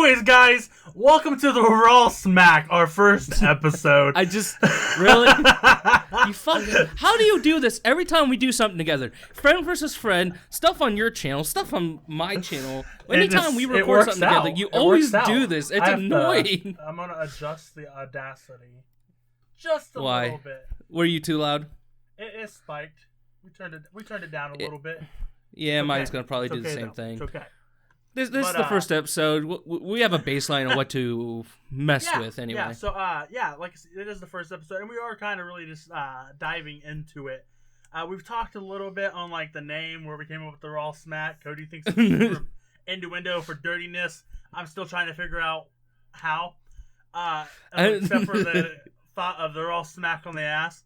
Anyways, guys, welcome to the Raw Smack, our first episode. Really? How do you do this every time we do something together? Friend versus friend, stuff on your channel, stuff on my channel. Anytime we record something together, you always do this. It's annoying. I'm going to adjust the audacity just a little bit. Were you too loud? It's spiked. We turned it down a little bit. Yeah, mine's going to probably do the same thing. It's okay. This is the first episode. We have a baseline of what to mess with anyway. Yeah, so, like I said, it is the first episode, and we are kind of really just diving into it. We've talked a little bit on, like, the name, where we came up with the Raw Smack. Cody thinks it's innuendo for dirtiness. I'm still trying to figure out how, except for the thought of the Raw Smack on the ass.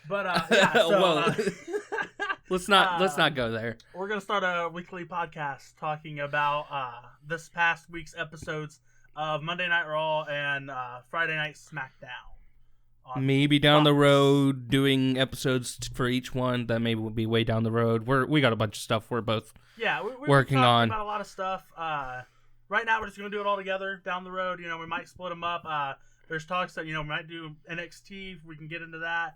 But, let's not go there. We're gonna start a weekly podcast talking about this past week's episodes of Monday Night Raw and Friday Night Smackdown. Maybe down the road, doing episodes for each one. That maybe will be way down the road. We got a bunch of stuff we're both working on. About a lot of stuff. Right now, we're just gonna do it all together. Down the road, we might split them up. There's talks that we might do NXT. We can get into that.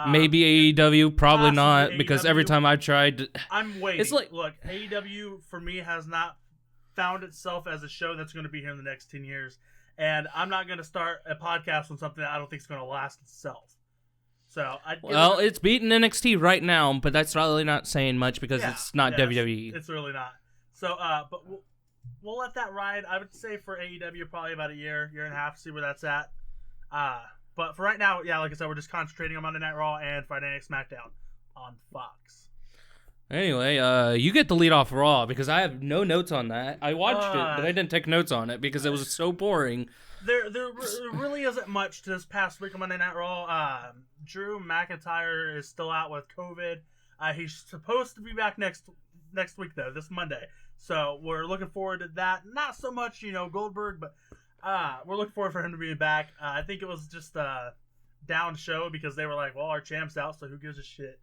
Maybe AEW, probably not, because every time I've tried... I'm waiting. It's like, look, AEW, for me, has not found itself as a show that's going to be here in the next 10 years, and I'm not going to start a podcast on something that I don't think is going to last itself. So, it's beating NXT right now, but that's really not saying much because it's not WWE. It's really not. So, but we'll let that ride. I would say for AEW, probably about a year and a half, see where that's at. But for right now, like I said, we're just concentrating on Monday Night Raw and Friday Night Smackdown on Fox. Anyway, you get to lead off Raw because I have no notes on that. I watched it, but I didn't take notes on it because it was so boring. There really isn't much this past week on Monday Night Raw. Drew McIntyre is still out with COVID. He's supposed to be back next week, though, this Monday. So we're looking forward to that. Not so much, Goldberg, but... we're looking forward for him to be back. I think it was just a down show because they were like, well, our champ's out, so who gives a shit?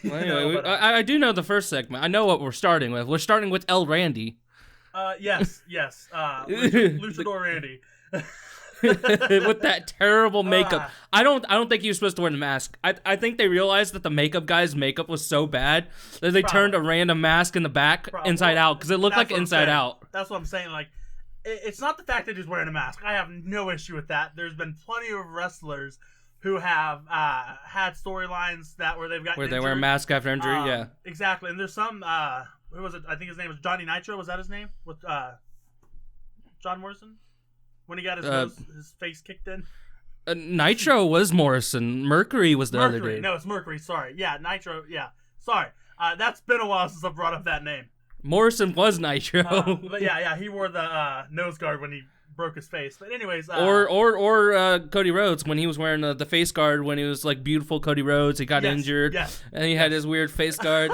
Well, anyway, I do know the first segment. I know what we're starting with. We're starting with El Randy. Yes. Luchador Randy. With that terrible makeup. I don't think he was supposed to wear the mask. I think they realized that the makeup guy's makeup was so bad that they turned a random mask in the back inside out because it looked like Inside Out. That's what I'm saying. Like, it's not the fact that he's wearing a mask. I have no issue with that. There's been plenty of wrestlers who have had storylines where they've got where they wear a mask after injury. Yeah, exactly. And there's some who was it? I think his name was Johnny Nitro. Was that his name? With John Morrison when he got his face kicked in. Nitro was Morrison. Mercury was the other dude. No, it's Mercury. Sorry. Yeah, Nitro. Yeah, sorry. That's been a while since I brought up that name. Morrison was Nitro. But yeah, he wore the nose guard when he broke his face. But anyways, or Cody Rhodes when he was wearing the face guard when he was like beautiful Cody Rhodes. He got injured, and he had his weird face guard.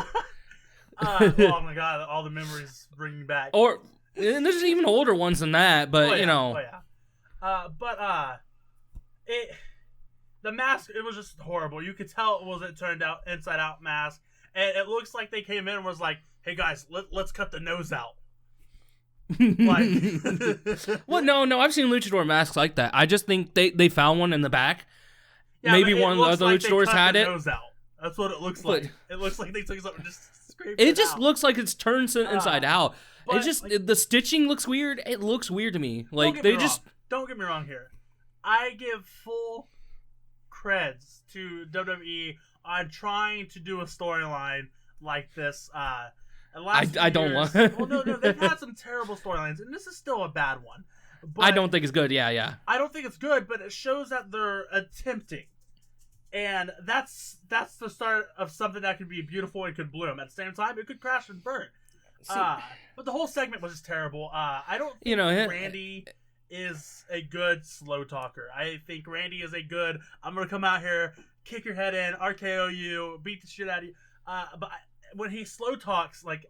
Oh my god, all the memories bringing back. And there's even older ones than that, but the mask, it was just horrible. You could tell it turned out Inside Out mask, and it looks like they came in and was like, hey guys, let's cut the nose out. Well, no, I've seen luchador masks like that. I just think they found one in the back. Yeah, maybe one of the other luchadors had it. Nose out. That's what it looks like. It looks like they took something and just scraped it just looks like it's turned inside out. It just the stitching looks weird. It looks weird to me. Like don't get me wrong here. I give full creds to WWE on trying to do a storyline like this. I don't want. Well, no, they've had some terrible storylines, and this is still a bad one. But I don't think it's good. Yeah. I don't think it's good, but it shows that they're attempting, and that's the start of something that could be beautiful and could bloom. At the same time, it could crash and burn. But the whole segment was just terrible. I don't think Randy is a good slow talker. I think Randy is a good, I'm going to come out here, kick your head in, RKO you, beat the shit out of you. But when he slow talks, like,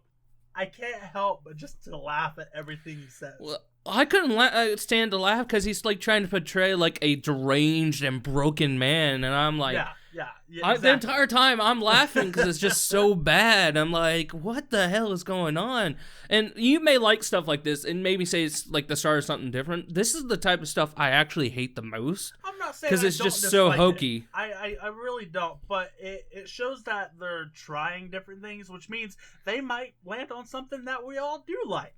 I can't help but just to laugh at everything he says. Well, I couldn't stand to laugh because he's like trying to portray like a deranged and broken man, and I'm like, Yeah, exactly. The entire time I'm laughing because it's just so bad. I'm like, what the hell is going on? And you may like stuff like this and maybe say it's like the start of something different. This is the type of stuff I actually hate the most. I'm not saying because it's just so hokey. I really don't, but it shows that they're trying different things, which means they might land on something that we all do like.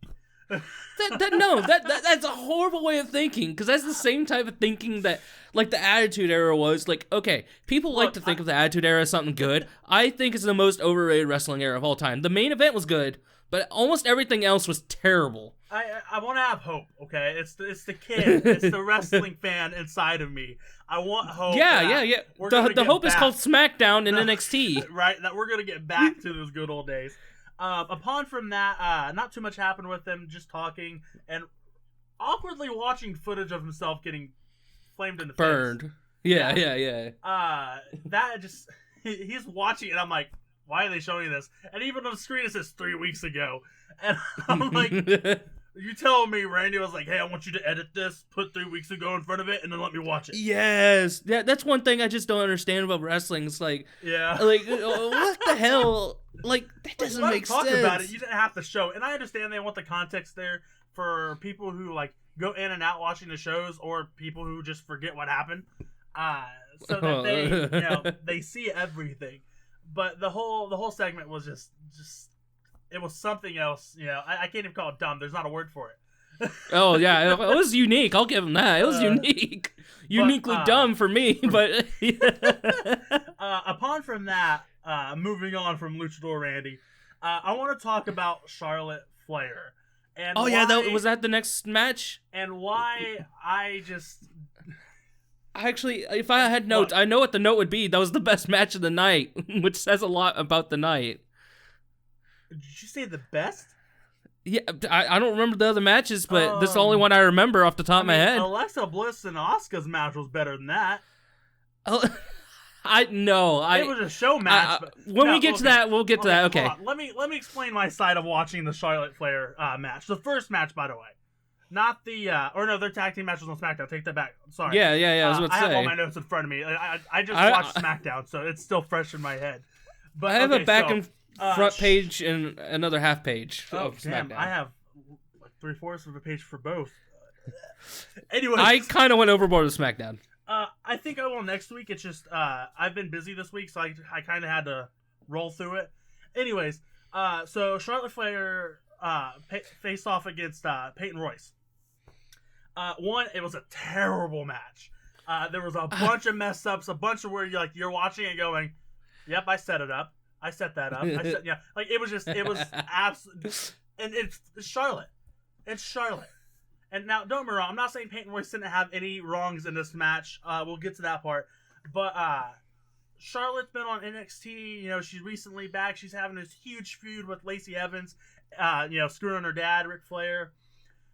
That's a horrible way of thinking, because that's the same type of thinking that like the Attitude Era was. Like, okay, people like to think of the Attitude Era as something good. I think it's the most overrated wrestling era of all time. The main event was good, but almost everything else was terrible. I want to have hope, okay? It's the kid, it's the wrestling fan inside of me. I want hope. Yeah. The hope is called Smackdown in NXT. Right, that we're going to get back to those good old days. Upon from that, not too much happened with him, just talking and awkwardly watching footage of himself getting flamed in the Burned. face. Yeah. That just, he's watching and I'm like, why are they showing this? And even on the screen it says 3 weeks ago. And I'm like, you tell me Randy was like, hey, I want you to edit this, put 3 weeks ago in front of it, and then let me watch it. Yes. That's one thing I just don't understand about wrestling. It's like, like, what the hell? Like, that doesn't make sense. Talk about it. You didn't have to show. And I understand they want the context there for people who, like, go in and out watching the shows or people who just forget what happened. So that they, they see everything. But the whole segment was just it was something else. I can't even call it dumb. There's not a word for it. Oh yeah, it was unique. I'll give him that. It was unique, uniquely dumb for me. But upon from that, moving on from Luchador Randy, I want to talk about Charlotte Flair. And was that the next match? And why I just. Actually, if I had notes, I know what the note would be. That was the best match of the night, which says a lot about the night. Did you say the best? Yeah, I don't remember the other matches, but this is the only one I remember off the top of my head. Alexa Bliss and Asuka's match was better than that. It was a show match. When we get to that, we'll get to that. Okay. Let me explain my side of watching the Charlotte Flair match. The first match, by the way. Not the, their tag team match was on SmackDown. Take that back. Sorry. Yeah, I was about to say. I have all my notes in front of me. I just watched SmackDown, so it's still fresh in my head. But I have a back and front page and another half page of SmackDown. I have like 3/4 of a page for both. Anyway. I kind of went overboard with SmackDown. I think I will next week. It's just, I've been busy this week, so I kind of had to roll through it. Anyways, so Charlotte Flair faced off against Peyton Royce. It was a terrible match. There was a bunch of mess ups, a bunch of where you're watching and going, "Yep, I set it up. I set that up. It was absolutely." And it's Charlotte. It's Charlotte. And now, don't get me wrong. I'm not saying Peyton Royce didn't have any wrongs in this match. We'll get to that part. But Charlotte's been on NXT. She's recently back. She's having this huge feud with Lacey Evans. Screwing her dad, Ric Flair.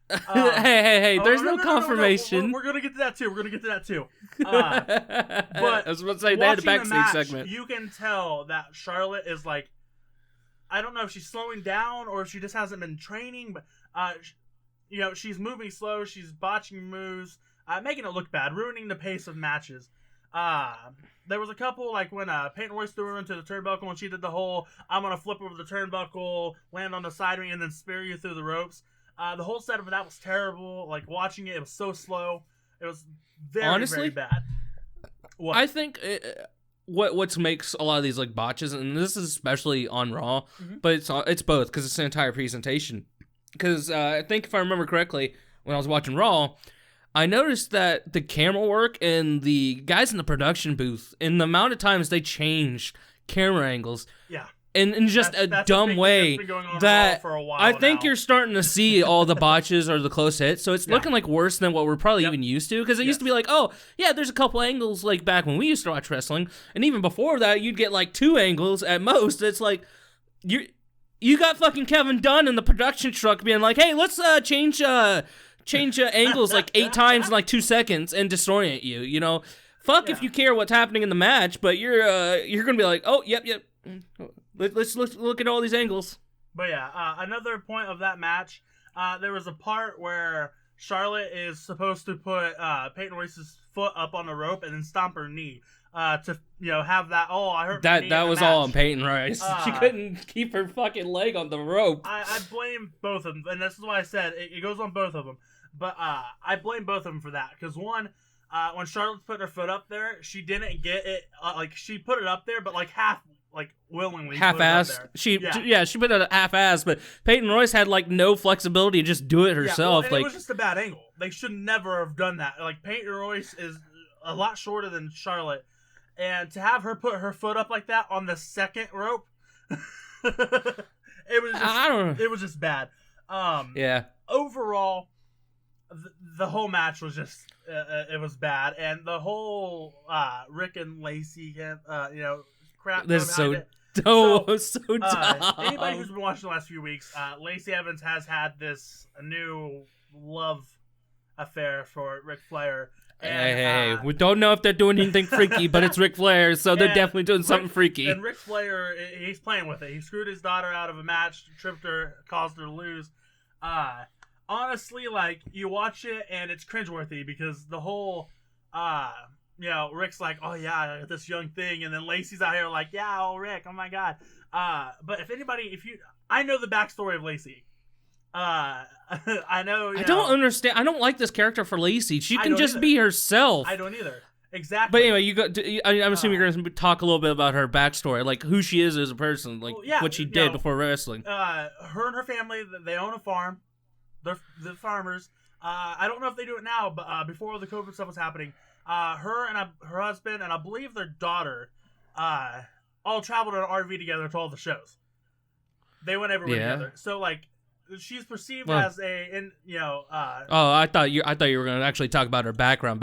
Hey, there's no confirmation. We're gonna get to that too. But I was about to say they had a backstage segment. You can tell that Charlotte is like, I don't know if she's slowing down or if she just hasn't been training, but she's moving slow. She's botching moves, making it look bad, ruining the pace of matches. There was a couple, like when Peyton Royce threw her into the turnbuckle and she did the whole, I'm going to flip over the turnbuckle, land on the side ring, and then spear you through the ropes. The whole setup of that was terrible. Like, watching it was so slow. It was very bad. What? I think what makes a lot of these, like, botches, and this is especially on Raw, but it's both, because it's an entire presentation. Because I think if I remember correctly, when I was watching Raw, I noticed that the camera work and the guys in the production booth, in the amount of times they changed camera angles, in just that's a dumb way that for a while I think you're starting to see all the botches or the close hits. So it's looking like worse than what we're probably even used to. Because it used to be like, oh, yeah, there's a couple angles like back when we used to watch wrestling. And even before that, you'd get like 2 angles at most. It's like, you got fucking Kevin Dunn in the production truck being like, hey, let's change angles like 8 times in like 2 seconds and disorient you. Fuck if you care what's happening in the match, but you're gonna be like, oh, yep. Let's look at all these angles. But another point of that match, there was a part where Charlotte is supposed to put Peyton Royce's foot up on the rope and then stomp her knee. to have that. Oh, I hurt that. My knee That in the was match. all on Peyton Royce. She couldn't keep her fucking leg on the rope. I blame both of them, and this is why I said it goes on both of them. But I blame both of them for that because one, when Charlotte's putting her foot up there, she didn't get it. She put it up there, but willingly, half-assed. She put it half-assed, but Peyton Royce had no flexibility to just do it herself. It was just a bad angle. They should never have done that. Peyton Royce is a lot shorter than Charlotte, and to have her put her foot up like that on the second rope, it was just bad. Overall, the whole match was just it was bad, and the whole Rick and Lacey crap. This is so dumb. Anybody who's been watching the last few weeks, Lacey Evans has had this new love affair for Ric Flair. And, hey, we don't know if they're doing anything freaky, but it's Ric Flair, so they're definitely doing something freaky. And Ric Flair, he's playing with it. He screwed his daughter out of a match, tripped her, caused her to lose. Honestly, you watch it and it's cringeworthy because the whole, Rick's like, oh yeah, I got this young thing, and then Lacey's out here like, yeah, oh Rick, oh my god. But I know the backstory of Lacey. I know. I don't understand. I don't like this character for Lacey. She can just be herself. I don't either. Exactly. But anyway, I'm assuming you're going to talk a little bit about her backstory, who she is as a person, what she did before wrestling. Her and her family, they own a farm. They're farmers. I don't know if they do it now, but before all the COVID stuff was happening, her and her husband and I believe their daughter all traveled in an RV together to all the shows. They went everywhere together. So she's perceived as I thought you were going to actually talk about her background.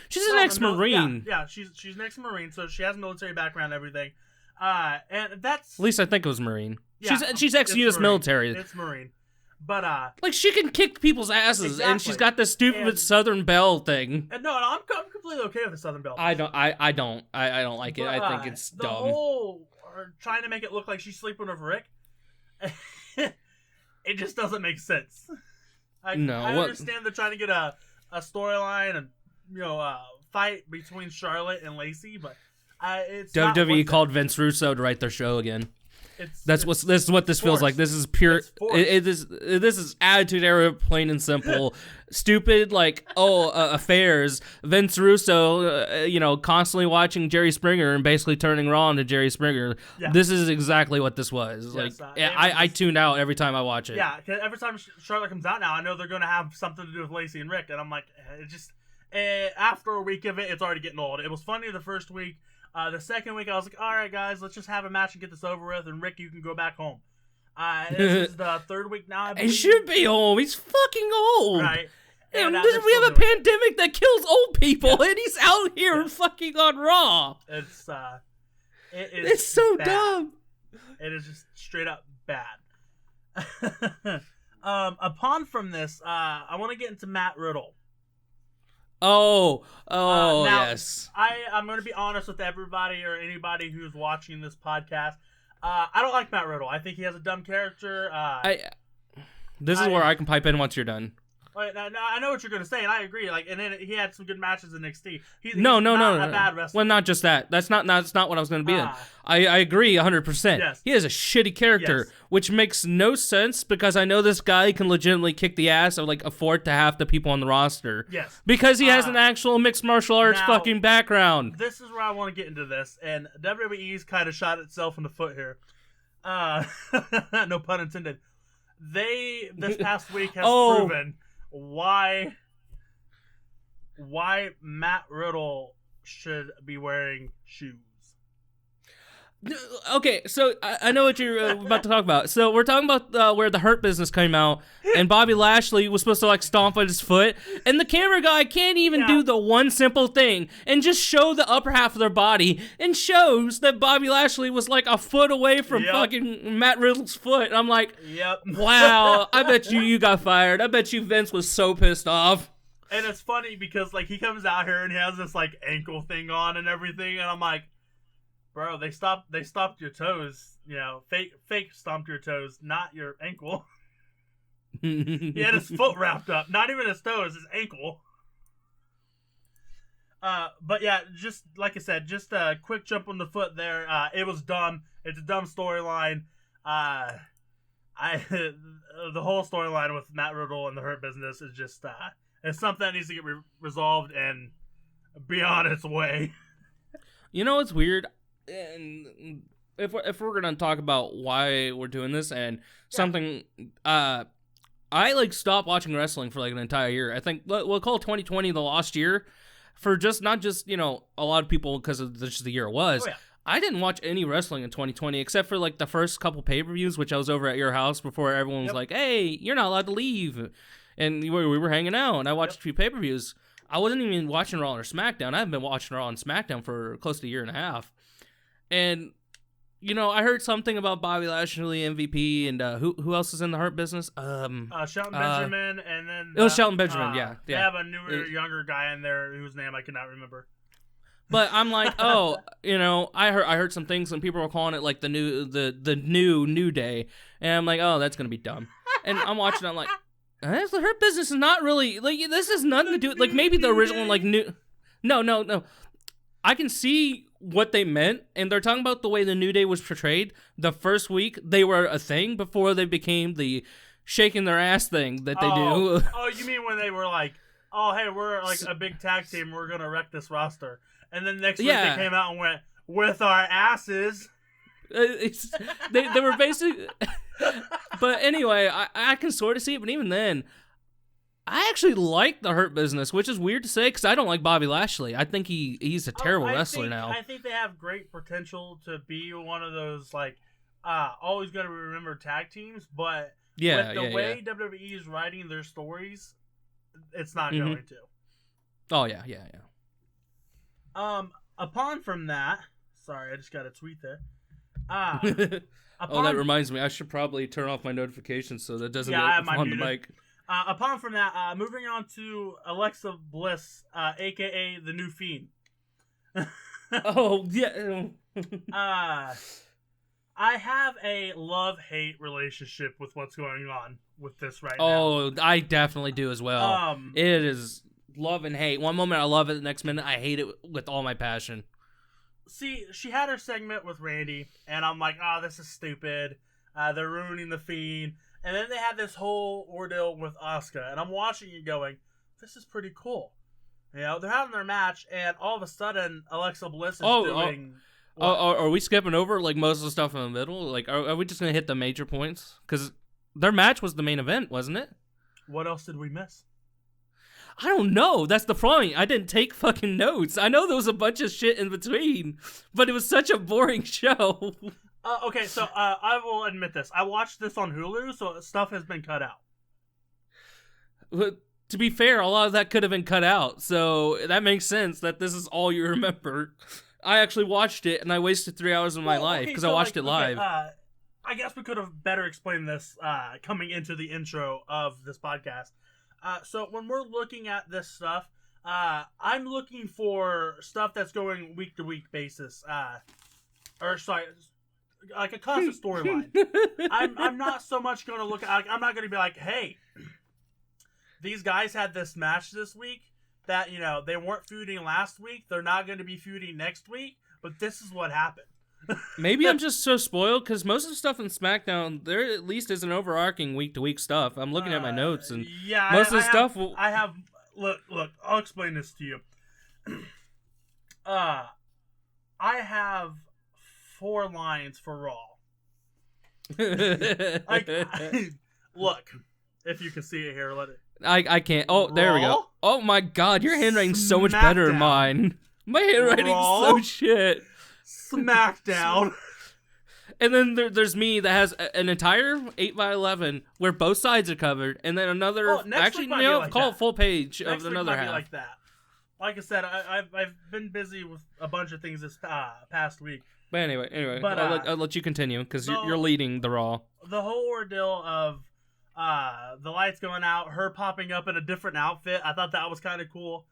She's an ex-Marine. Yeah, she's an ex-Marine, so she has military background and everything. And that's at least I think it was Marine. Yeah, she's ex-U.S. military. It's Marine. But she can kick people's asses, and she's got this stupid Southern Belle thing. And no, I'm completely okay with the Southern Belle. I don't like it. I think it's dumb. The whole trying to make it look like she's sleeping with Rick, it just doesn't make sense. I understand they're trying to get a storyline and fight between Charlotte and Lacey, but it's WWE called Vince Russo to write their show again. This is what this feels like. This is pure. This is Attitude Era, plain and simple. Stupid, affairs. Vince Russo, constantly watching Jerry Springer and basically turning Raw into Jerry Springer. Yeah. This is exactly what this was. Yes, I tune out every time I watch it. Yeah, because every time Charlotte comes out now, I know they're going to have something to do with Lacey and Rick, and I'm like, it just after a week of it, it's already getting old. It was funny the first week. The second week, I was like, all right, guys, let's just have a match and get this over with, and Rick, you can go back home. This is the third week now, I believe. He should be home. He's fucking old. Right. And we have a pandemic that kills old people, and he's out here fucking on Raw. It's so bad. dumb. It is just straight up bad. Upon from this, I want to get into Matt Riddle. Now, yes. I'm going to be honest with everybody or anybody who's watching this podcast. I don't like Matt Riddle. I think he has a dumb character. This is where I can pipe in once you're done. Now, I know what you're going to say, and I agree. And then he had some good matches in NXT. He's no. a bad wrestler. Well, not just that. That's not what I was going to be in. I agree 100%. Yes. He has a shitty character, which makes no sense because I know this guy can legitimately kick the ass of a fourth to half the people on the roster. Yes. Because he has an actual mixed martial arts fucking background. This is where I want to get into this, and WWE's kind of shot itself in the foot here. No pun intended. They, this past week, has proven why Matt Riddle should be wearing shoes. Okay, so I know what you're about to talk about. So we're talking about where the Hurt Business came out, and Bobby Lashley was supposed to stomp on his foot, and the camera guy can't even do the one simple thing and just show the upper half of their body, and shows that Bobby Lashley was a foot away from fucking Matt Riddle's foot. And I'm like, wow, I bet you got fired. I bet you Vince was so pissed off. And it's funny because he comes out here and he has this ankle thing on and everything, and I'm like, bro, they stopped your toes, fake stomped your toes, not your ankle. He had his foot wrapped up, not even his toes, his ankle. But yeah, just like I said, just a quick jump on the foot there. It was dumb. It's a dumb storyline. The whole storyline with Matt Riddle and the Hurt Business is just it's something that needs to get resolved and be on its way. You know what's weird? And if we're gonna talk about why we're doing this and something, I stopped watching wrestling for an entire year. I think we'll call 2020 the lost year for not just a lot of people because of just the year it was. Oh, yeah. I didn't watch any wrestling in 2020 except for the first couple pay-per-views, which I was over at your house before everyone was like, "Hey, you're not allowed to leave," and we were hanging out, and I watched a few pay-per-views. I wasn't even watching Raw or SmackDown. I haven't been watching Raw and SmackDown for close to a year and a half, and I heard something about Bobby Lashley MVP and who else is in the Hurt Business? Shelton Benjamin, and then it was Shelton Benjamin. Yeah. They have a newer, younger guy in there whose name I cannot remember. But I'm like, I heard some things and people were calling it the new day, and I'm like, oh, that's gonna be dumb. And I'm watching, I'm like, the Hurt Business is not really this has nothing to do with maybe the original new. No. I can see what they meant, and they're talking about the way the New Day was portrayed. The first week they were a thing before they became the shaking their ass thing that they do. Oh, you mean when they were like, oh, hey, we're a big tag team, we're gonna wreck this roster. And then next week they came out and went, with our asses. They were basically... But anyway, I can sort of see it, but even then, I actually like the Hurt Business, which is weird to say because I don't like Bobby Lashley. I think he's a terrible wrestler now. I think they have great potential to be one of those, always going to remember tag teams, but with the way WWE is writing their stories, it's not going to. Oh, yeah. Upon from that, sorry, I just got a tweet there. That reminds me, I should probably turn off my notifications so that doesn't get on the mic. Upon from that, moving on to Alexa Bliss, aka the new Fiend. Oh yeah. I have a love-hate relationship with what's going on with this right now. Oh, I definitely do as well. It is love and hate. One moment I love it, the next minute I hate it with all my passion. See, she had her segment with Randy, and I'm like, oh, this is stupid. They're ruining the Fiend. And then they had this whole ordeal with Asuka, and I'm watching it going, this is pretty cool. They're having their match, and all of a sudden, Alexa Bliss is doing... are we skipping over most of the stuff in the middle? Are we just going to hit the major points? Because their match was the main event, wasn't it? What else did we miss? I don't know. That's the point. I didn't take fucking notes. I know there was a bunch of shit in between, but it was such a boring show. Okay, so I will admit this. I watched this on Hulu, so stuff has been cut out. But to be fair, a lot of that could have been cut out, so that makes sense that this is all you remember. I actually watched it, and I wasted 3 hours of my life because I watched it live. I guess we could have better explained this coming into the intro of this podcast. So when we're looking at this stuff, I'm looking for stuff that's going week to week basis. Like a constant storyline. I'm not so much going to look at. I'm not going to be like, hey, these guys had this match this week that they weren't feuding last week. They're not going to be feuding next week. But this is what happened. Maybe I'm just so spoiled because most of the stuff in SmackDown, there at least is an overarching week-to-week stuff. I'm looking at my notes, and most of the stuff... I have... Look, I'll explain this to you. I have 4 lines for Raw. Look, if you can see it here, let it... I can't... Oh, there we go. Oh my god, your handwriting's so much better than mine. My handwriting's so shit. Smackdown. And then there's me that has an entire 8x11 where both sides are covered, and then another call it full page of another half. Like that. Like I said, I've been busy with a bunch of things this past week. But anyway, but, I'll let you continue because you're leading the Raw. The whole ordeal of the lights going out, her popping up in a different outfit, I thought that was kind of cool.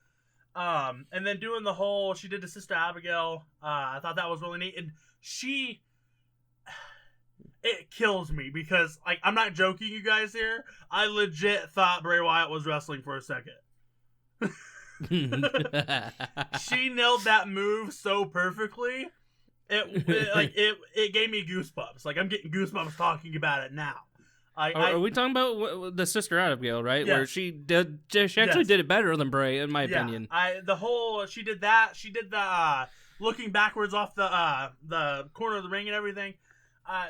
And then doing the whole, she did to Sister Abigail. I thought that was really neat. And it kills me because, I'm not joking, you guys here. I legit thought Bray Wyatt was wrestling for a second. She nailed that move so perfectly. It gave me goosebumps. Like, I'm getting goosebumps talking about it now. Are we talking about the sister Abigail, right? Yes. Where she actually did it better than Bray, in my opinion. She did that. She did the looking backwards off the corner of the ring and everything.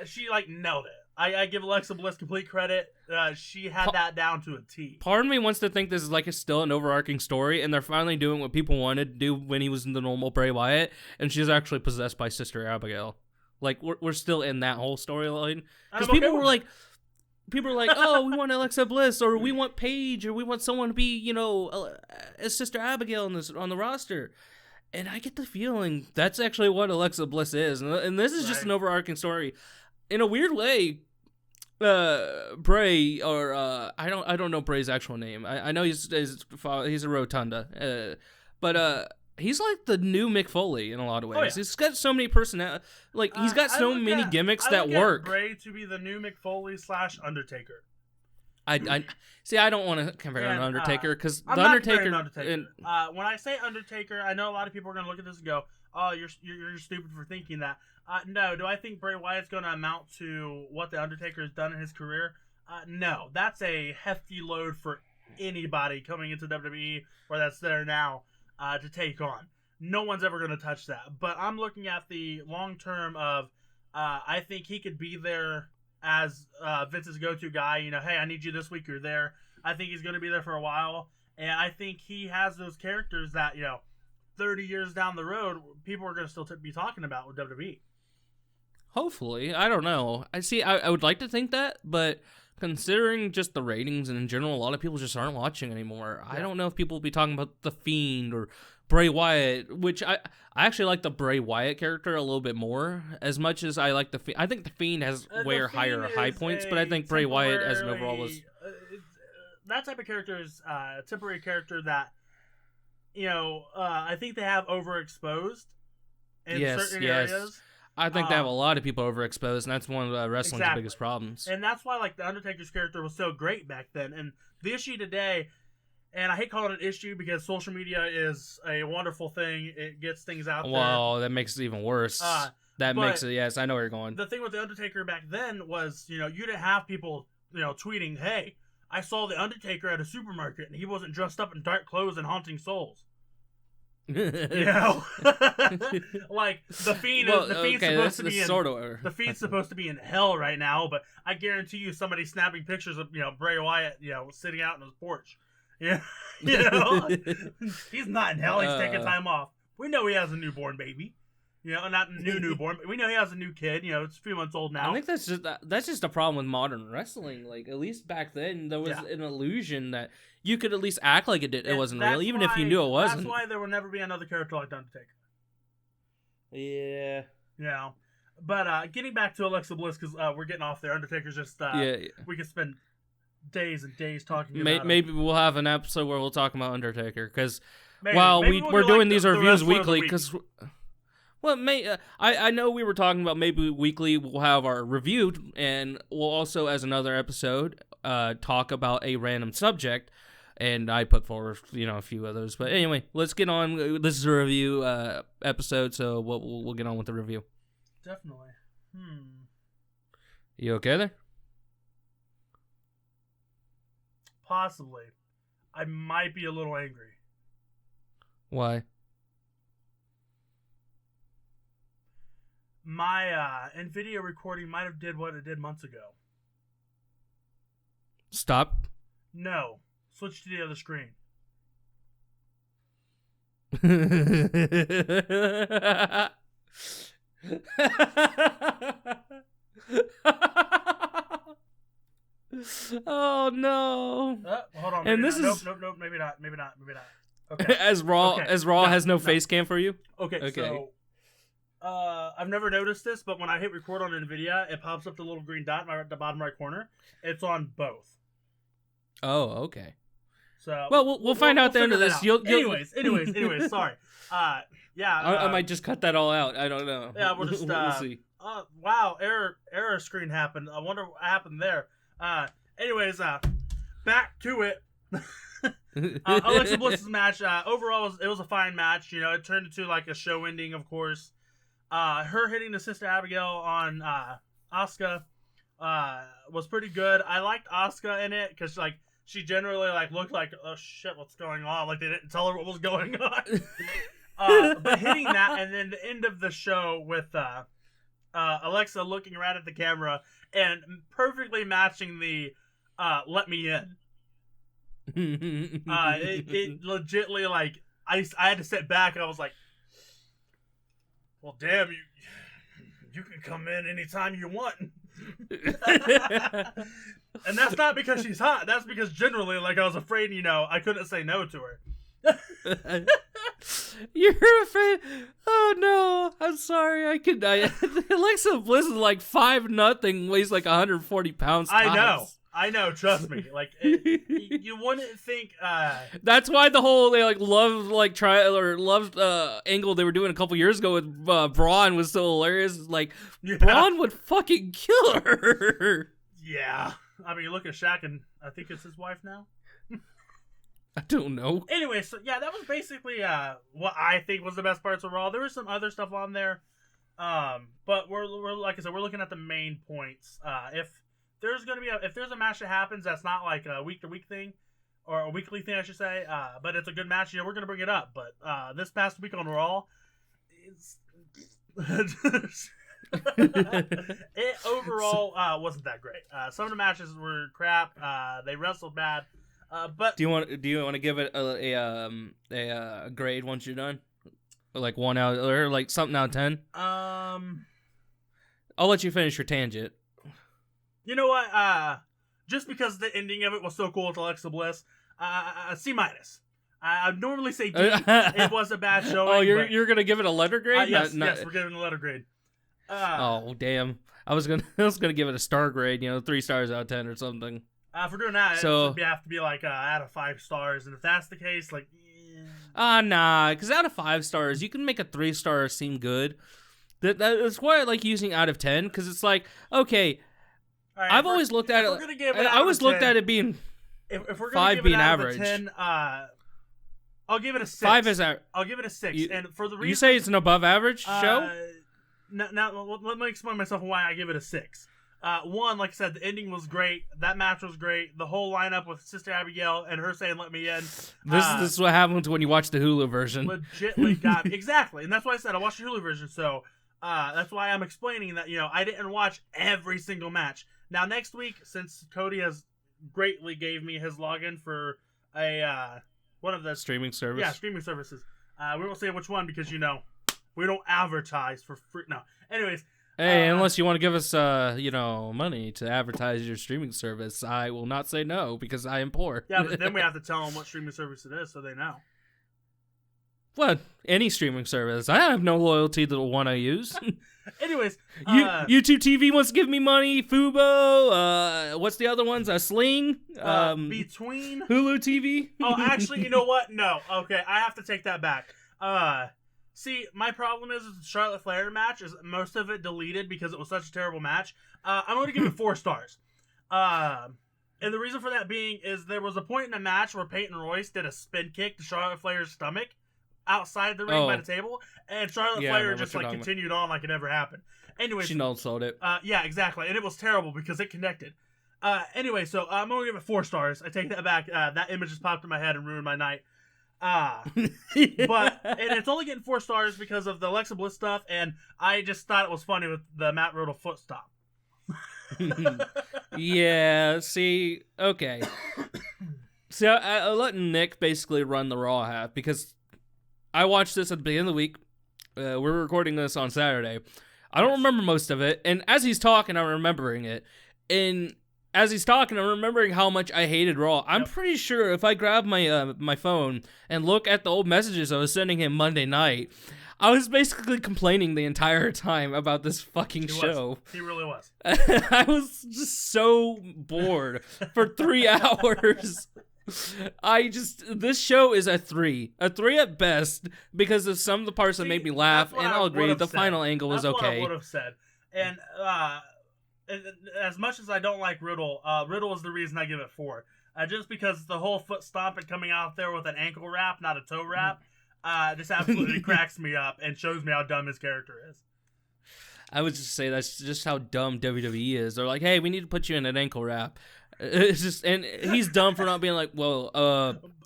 She nailed it. I give Alexa Bliss complete credit. She had that down to a T. Part of me wants to think this is still an overarching story, and they're finally doing what people wanted to do when he was in the normal Bray Wyatt, and she's actually possessed by Sister Abigail. We're still in that whole storyline because people were like, oh, we want Alexa Bliss, or we want Paige, or we want someone to be, as Sister Abigail on the roster. And I get the feeling that's actually what Alexa Bliss is, and this is just an overarching story. In a weird way, Bray, or I don't know Bray's actual name. I know he's a Rotunda, but he's like the new Mick Foley in a lot of ways. Oh, yeah. He's got so many personality, he's got so many gimmicks that work. Bray to be the new Mick Foley / Undertaker. I see. I don't want to compare him to Undertaker because the Undertaker. When I say Undertaker, I know a lot of people are going to look at this and go, "Oh, you're stupid for thinking that." No, do I think Bray Wyatt's going to amount to what the Undertaker has done in his career? No, that's a hefty load for anybody coming into WWE or that's there now to take on. No one's ever going to touch that. But I'm looking at the long term of I think he could be there as Vince's go-to guy. Hey, I need you this week. You're there. I think he's going to be there for a while, and I think he has those characters that 30 years down the road, people are going to still be talking about with WWE. Hopefully. I don't know. I would like to think that, but considering just the ratings and in general, a lot of people just aren't watching anymore. Yeah. I don't know if people will be talking about The Fiend or Bray Wyatt, which I actually like the Bray Wyatt character a little bit more, as much as I like the Fiend. I think The Fiend has higher high points, but I think Bray Wyatt as an overall was... that type of character is a temporary character that, I think they have overexposed in certain areas. I think they have a lot of people overexposed, and that's one of wrestling's biggest problems. And that's why, the Undertaker's character was so great back then. And the issue today, and I hate calling it an issue because social media is a wonderful thing. It gets things out there. Wow, that makes it even worse. Yes, I know where you're going. The thing with the Undertaker back then was, you didn't have people, tweeting, "Hey, I saw the Undertaker at a supermarket, and he wasn't dressed up in dark clothes and haunting souls." The Fiend the Fiend's supposed to be in hell right now, but I guarantee you somebody's snapping pictures of Bray Wyatt sitting out on his porch. He's not in hell. He's taking time off. We know he has a newborn baby. Not a newborn. We know he has a new kid. It's a few months old now. I think that's just a problem with modern wrestling. At least back then, there was an illusion that you could at least act like it wasn't real, even if you knew it wasn't. That's why there will never be another character like Undertaker. Yeah. But getting back to Alexa Bliss, because we're getting off there. Undertaker's just... We could spend days and days talking about him. Maybe we'll have an episode where we'll talk about Undertaker, because we're doing these reviews weekly, because... Well, I know we were talking about maybe weekly we'll have our review, and we'll also, as another episode, talk about a random subject, and I put forward, a few of those. But anyway, let's get on. This is a review episode, so we'll get on with the review. Definitely. You okay there? Possibly. I might be a little angry. Why? My NVIDIA recording might have did what it did months ago. Stop? No. Switch to the other screen. Oh no! Hold on. And this is nope. Maybe not. Okay. As Raw has no face cam for you. Okay. So, I've never noticed this, but when I hit record on NVIDIA, it pops up the little green dot at the bottom right corner. It's on both. Oh, okay. So we'll find out at the end of this. Anyways. Sorry. I might just cut that all out. I don't know. Yeah, we'll just. We'll see. Wow, error screen happened. I wonder what happened there. Anyways, back to it. Alexa Bliss's match, overall, it was a fine match. You know, it turned into like a show ending, of course. Her hitting the Sister Abigail on Asuka was pretty good. I liked Asuka in it because like she generally like looked like, oh shit, what's going on? Like they didn't tell her what was going on. But hitting that, and then the end of the show with Alexa looking right at the camera and perfectly matching the "Let me in." It legitly like I had to sit back. I was like, well, damn, you can come in anytime you want. And that's not because she's hot. That's because generally, like, I was afraid, you know, I couldn't say no to her. You're afraid? Oh no, I'm sorry. Alexa Bliss is like 5'0", weighs like 140 pounds. I know. Trust me. Like you wouldn't think. That's why the whole loved angle they were doing a couple years ago with Braun was so hilarious. Like Braun would fucking kill her. Yeah, I mean, look at Shaq, and I think it's his wife now. I don't know. Anyway, so yeah, that was basically what I think was the best parts of Raw. There was some other stuff on there, but we're like I said, we're looking at the main points. If there's a match that happens that's not like a week to week thing or a weekly thing, I should say, but it's a good match, you know, we're gonna bring it up. But this past week on Raw, it overall wasn't that great. Some of the matches were crap. They wrestled bad. But do you want to give it a grade once you're done, or like 1 out or like something out of 10? I'll let you finish your tangent. You know what? Just because the ending of it was so cool with Alexa Bliss, C-. I'd normally say D. It was a bad showing. Oh, you're gonna give it a letter grade? Yes, we're giving a letter grade. Oh damn! I was gonna give it a star grade. You know, 3 stars out of 10 or something. If we're doing that, it would have to be like out of 5 stars, and if that's the case, like, nah, because out of 5 stars, you can make a 3-star seem good. That's why I like using out of 10, because it's like, okay, right, I've always looked at it. I always looked at it being if we're 5 give being it out average. Of 10, I'll give it a 6. 5 is I'll give it a 6, and for the reason you say it's an above average show. Now let me explain myself why I give it a 6. One, like I said, the ending was great. That match was great. The whole lineup with Sister Abigail and her saying, "Let me in." This is what happens when you watch the Hulu version. Legitly got me. Exactly. And that's why I said I watched the Hulu version. So that's why I'm explaining that, you know, I didn't watch every single match. Now, next week, since Cody has greatly gave me his login for one of the streaming service. Yeah, streaming services. We won't say which one because, you know, we don't advertise for free. No. Anyways. Hey, unless you want to give us, money to advertise your streaming service, I will not say no because I am poor. Yeah, but then we have to tell them what streaming service it is so they know. What? Any streaming service. I have no loyalty to the one I use. Anyways. YouTube TV wants to give me money. Fubo. What's the other ones? Sling. Between. Hulu TV. Oh, actually, you know what? No. Okay, I have to take that back. See, my problem is the Charlotte Flair match is most of it deleted because it was such a terrible match. I'm going to give it 4 stars. And the reason for that being is there was a point in the match where Peyton and Royce did a spin kick to Charlotte Flair's stomach outside the ring by the table, and Charlotte Flair just like continued on like it never happened. Anyway, she no-sold it. Yeah, exactly, and it was terrible because it connected. Anyway, so I'm going to give it 4 stars. I take that back. That image just popped in my head and ruined my night. And it's only getting 4 stars because of the Alexa Bliss stuff, and I just thought it was funny with the Matt Riddle foot stop. Yeah, see, okay. So I let Nick basically run the Raw half because I watched this at the beginning of the week. We're recording this on Saturday. I don't remember most of it, and as he's talking, I'm remembering it. And as he's talking, I'm remembering how much I hated Raw. I'm pretty sure if I grab my my phone and look at the old messages I was sending him Monday night, I was basically complaining the entire time about this fucking show. He really was. I was just so bored for 3 hours. This show is a 3 at best because of some of the parts that made me laugh, and I'll agree the final angle was okay. That's what I would have said. And as much as I don't like Riddle, Riddle is the reason I give it 4. just because the whole foot stomping coming out there with an ankle wrap, not a toe wrap, just absolutely cracks me up and shows me how dumb his character is. I would just say that's just how dumb WWE is. They're like, hey, we need to put you in an ankle wrap. It's just, and he's dumb for not being like, well,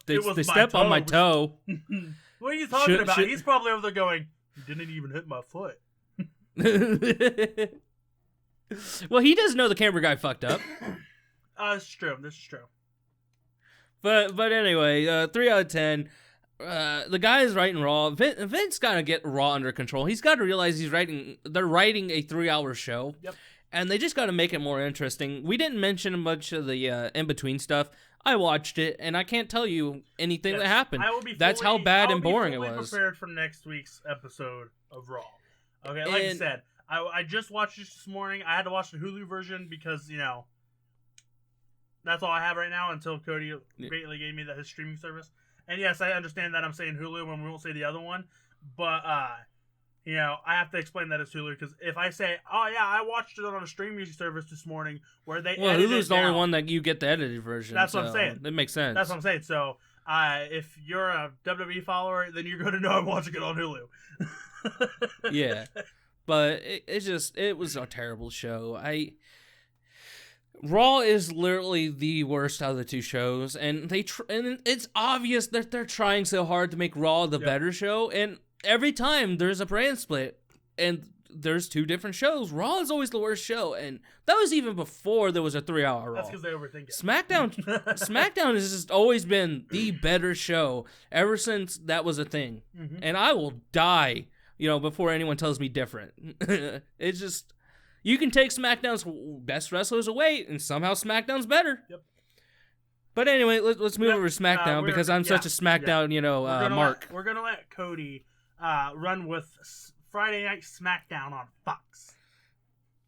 they step on my toe. What are you talking about? He's probably over there going, you didn't even hit my foot. Well, he does know the camera guy fucked up. This is true. But anyway, 3 out of 10. The guy is writing Raw. Vince got to get Raw under control. He's got to realize they're writing a 3-hour show. Yep. And they just got to make it more interesting. We didn't mention much of the in-between stuff. I watched it, and I can't tell you anything that happened. That's how bad and boring it was. I will be prepared for next week's episode of Raw. Okay, like I said, I just watched it this morning. I had to watch the Hulu version because, that's all I have right now until Cody greatly gave me his streaming service. And yes, I understand that I'm saying Hulu when we won't say the other one. But, I have to explain that it's Hulu because if I say, oh yeah, I watched it on a streaming service this morning where they edited Hulu's it the down. only one that you get the edited version. That's what I'm saying. That makes sense. That's what I'm saying. So, if you're a WWE follower, then you're going to know I'm watching it on Hulu. Yeah. But it was a terrible show. Raw is literally the worst out of the two shows, and and it's obvious that they're trying so hard to make Raw the better show, and every time there's a brand split, and there's 2 different shows, Raw is always the worst show, and that was even before there was a 3-hour Raw. That's because they overthink it. SmackDown has just always been the better show ever since that was a thing, and I will die, before anyone tells me different. It's just... You can take SmackDown's best wrestlers away, and somehow SmackDown's better. Yep. But anyway, let's move over to SmackDown because I'm such a SmackDown, mark. We're gonna let Cody run with Friday Night SmackDown on Fox.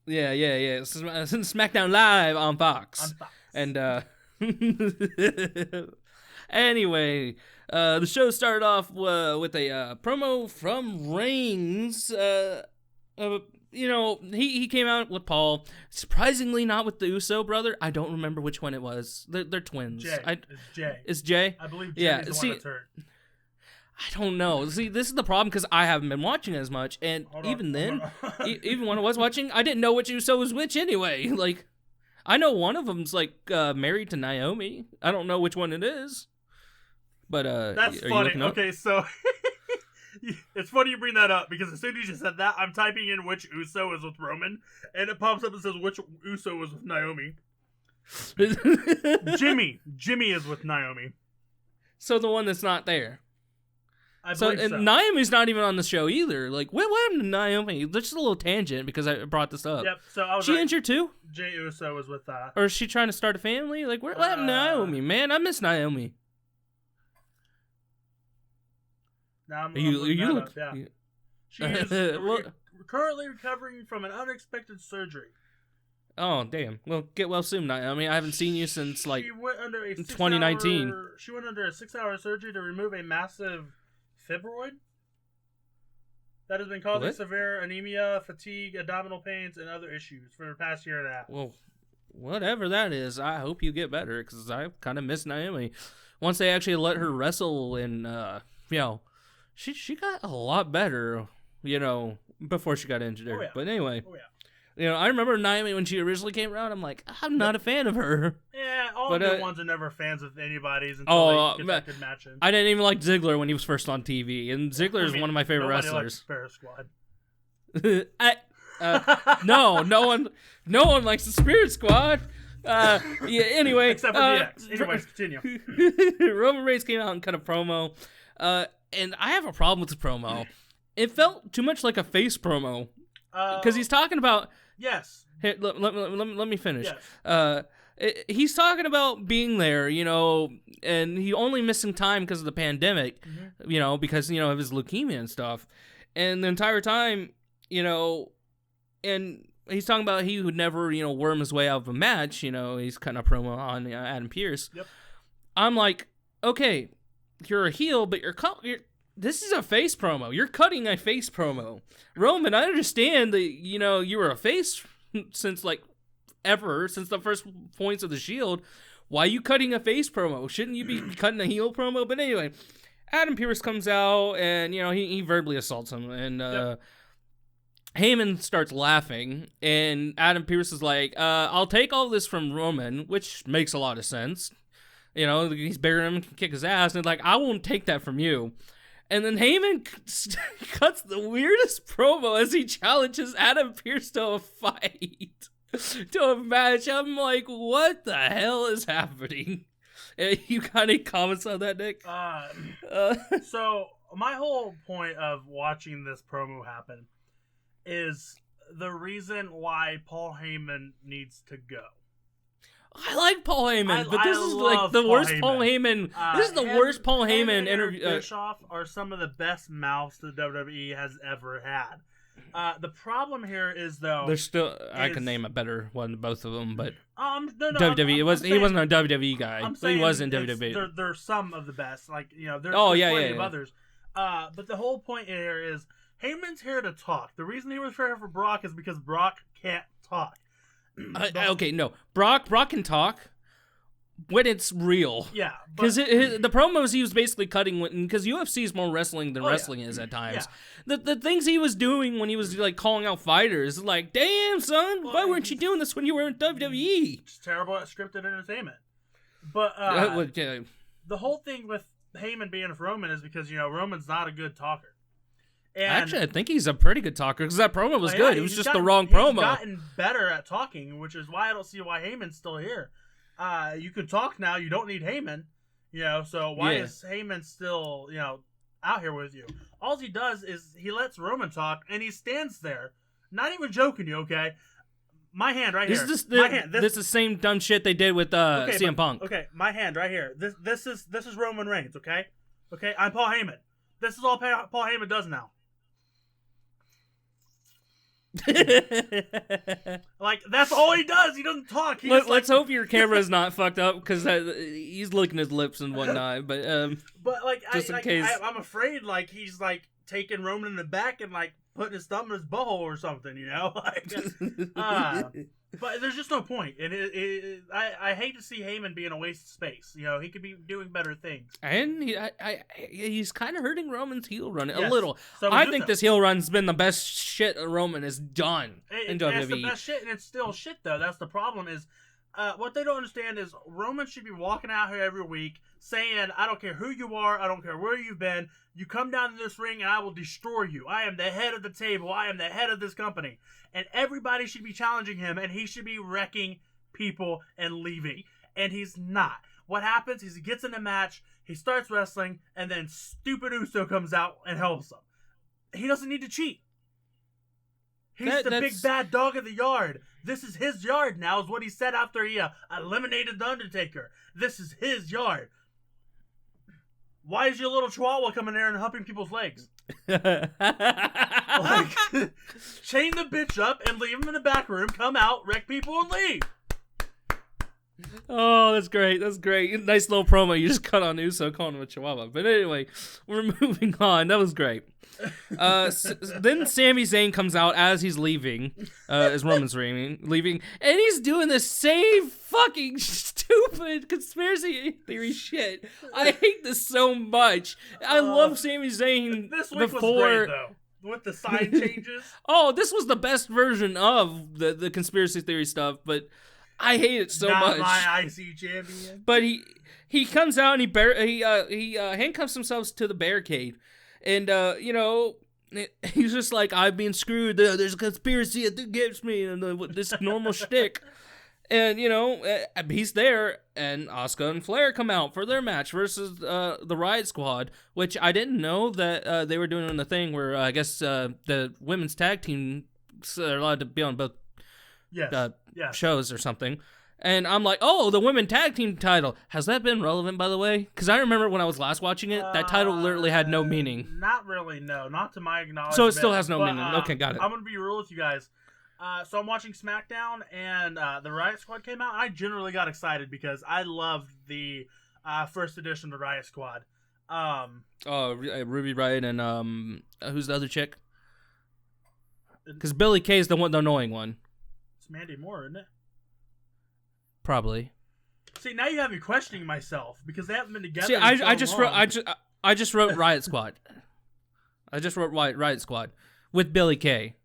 Yeah. SmackDown Live on Fox. And anyway, the show started off with a promo from Reigns. He came out with Paul. Surprisingly, not with the Uso brother. I don't remember which one it was. They're twins. It's Jay. It's Jay? I believe Jay is the one that's hurt. I don't know. See, this is the problem because I haven't been watching as much, and even even when I was watching, I didn't know which Uso was which anyway. Like, I know one of them's married to Naomi. I don't know which one it is. But that's funny. Okay, so. It's funny you bring that up because as soon as you said that, I'm typing in which Uso is with Roman, and it pops up and says which Uso is with Naomi. Jimmy is with Naomi. So the one that's not there. I believe so. Naomi's not even on the show either. Like, what happened to Naomi? That's just a little tangent because I brought this up. Yep. So I was she injured too? Jay Uso was with or is she trying to start a family? Like, what happened to Naomi? Man, I miss Naomi. Now I'm looking that up, yeah. She is currently recovering from an unexpected surgery. Oh, damn. Well, get well soon, Naomi. I haven't seen you since, she went under a 2019. She went under a 6-hour surgery to remove a massive fibroid that has been causing severe anemia, fatigue, abdominal pains, and other issues for the past year and a half. Well, whatever that is, I hope you get better, because I kind of miss Naomi. Once they actually let her wrestle and, She got a lot better, before she got injured. Oh, yeah. But anyway, yeah. I remember Naomi when she originally came around. I'm like, I'm not a fan of her. Yeah, all the ones are never fans of anybody's until they get that good match in. I didn't even like Ziggler when he was first on TV, and Ziggler is one of my favorite wrestlers. Likes the Spirit Squad. No one likes the Spirit Squad. Anyway, except for DX. Anyways, continue. Roman Reigns came out and cut a promo. And I have a problem with the promo. It felt too much like a face promo. Because he's talking about... Yes. Hey, let me finish. Yes. He's talking about being there, and he only missing time because of the pandemic, because, of his leukemia and stuff. And the entire time, and he's talking about he would never, worm his way out of a match. He's cutting a promo on Adam Pearce. Yep. I'm like, okay... You're a heel, but this is a face promo. You're cutting a face promo. Roman, I understand that, you were a face since, since the first points of the Shield. why are you cutting a face promo? Shouldn't you be cutting a heel promo? But anyway, Adam Pearce comes out and, he verbally assaults him. And Heyman starts laughing. And Adam Pearce is like, I'll take all this from Roman, which makes a lot of sense. He's bigger than him, can kick his ass. And I won't take that from you. And then Heyman cuts the weirdest promo as he challenges Adam Pearce to a fight. To a match. I'm like, what the hell is happening? You got any comments on that, Nick? So my whole point of watching this promo happen is the reason why Paul Heyman needs to go. I like Paul Heyman, but this is like the worst Paul Heyman. This is the worst Paul Heyman interview. Bischoff are some of the best mouths the WWE has ever had. The problem here is though there's still I can name a better one than both of them, but no, WWE. He wasn't a WWE guy. He was in WWE. They're some of the best. There's plenty of others. But the whole point here is Heyman's here to talk. The reason he was here for Brock is because Brock can't talk. Okay, no, Brock can talk when it's real. Yeah, because the promos he was basically cutting because UFC is more wrestling than wrestling is at times. Yeah. The things he was doing when he was calling out fighters, like, damn son, why weren't you doing this when you were in WWE? It's terrible at scripted entertainment. But the whole thing with Heyman being with Roman is because Roman's not a good talker. And actually, I think he's a pretty good talker because that promo was good. It was just the wrong promo. He's gotten better at talking, which is why I don't see why Heyman's still here. You can talk now. You don't need Heyman. So why is Heyman still, out here with you? All he does is he lets Roman talk, and he stands there. Not even joking you, okay? My hand right here. This is the same dumb shit they did with CM Punk. Okay, my hand right here. This is Roman Reigns, okay? Okay, I'm Paul Heyman. This is all Paul Heyman does now. That's all he does. He doesn't talk. Let's hope your camera's not fucked up because he's licking his lips and whatnot. But just in case, I'm afraid he's taking Roman in the back and putting his thumb in his butthole or something. But there's just no point, and I hate to see Heyman being a waste of space. He could be doing better things. And he's kind of hurting Roman's heel run a little. So I think this heel run's been the best shit Roman has done in WWE. It's the best shit, and it's still shit though. That's the problem. Is what they don't understand is Roman should be walking out here every week saying, "I don't care who you are, I don't care where you've been. You come down to this ring, and I will destroy you. I am the head of the table. I am the head of this company." And everybody should be challenging him, and he should be wrecking people and leaving. And he's not. What happens is he gets in a match, he starts wrestling, and then stupid Uso comes out and helps him. He doesn't need to cheat. He's the big bad dog of the yard. This is his yard now, is what he said after he eliminated The Undertaker. This is his yard. Why is your little chihuahua coming there and humping people's legs? Chain the bitch up and leave him in the back room, come out, wreck people, and leave. Oh, that's great. That's great. Nice little promo you just cut on Uso calling him a chihuahua. But anyway, we're moving on. That was great. Then Sami Zayn comes out as he's leaving, as Roman's leaving, and he's doing the same fucking stupid conspiracy theory shit. I hate this so much. I love Sami Zayn. This week was great, though. With the sign changes. Oh, this was the best version of the conspiracy theory stuff, but I hate it so much. Not my IC champion. But he comes out and he handcuffs himself to the barricade. And, he's just like, I've been screwed. There's a conspiracy against me. And this normal shtick. And, he's there. And Asuka and Flair come out for their match versus the Riot Squad. Which I didn't know that they were doing the thing where I guess the women's tag team are allowed to be on both shows or something. And I'm like, oh, the women tag team title. Has that been relevant, by the way? Because I remember when I was last watching it, that title literally had no meaning. Not really, no. Not to my acknowledgement. So it still has no meaning. Okay, got it. I'm going to be real with you guys. So I'm watching Smackdown, and the Riot Squad came out. I generally got excited because I loved the first edition of the Riot Squad. Ruby Riot and who's the other chick? Because Billie Kay is the annoying one. It's Mandy Moore, isn't it? Probably. See, now you have me questioning myself because they haven't been together. See, I just wrote Riot Squad. I just wrote Riot Squad with Billy Kay.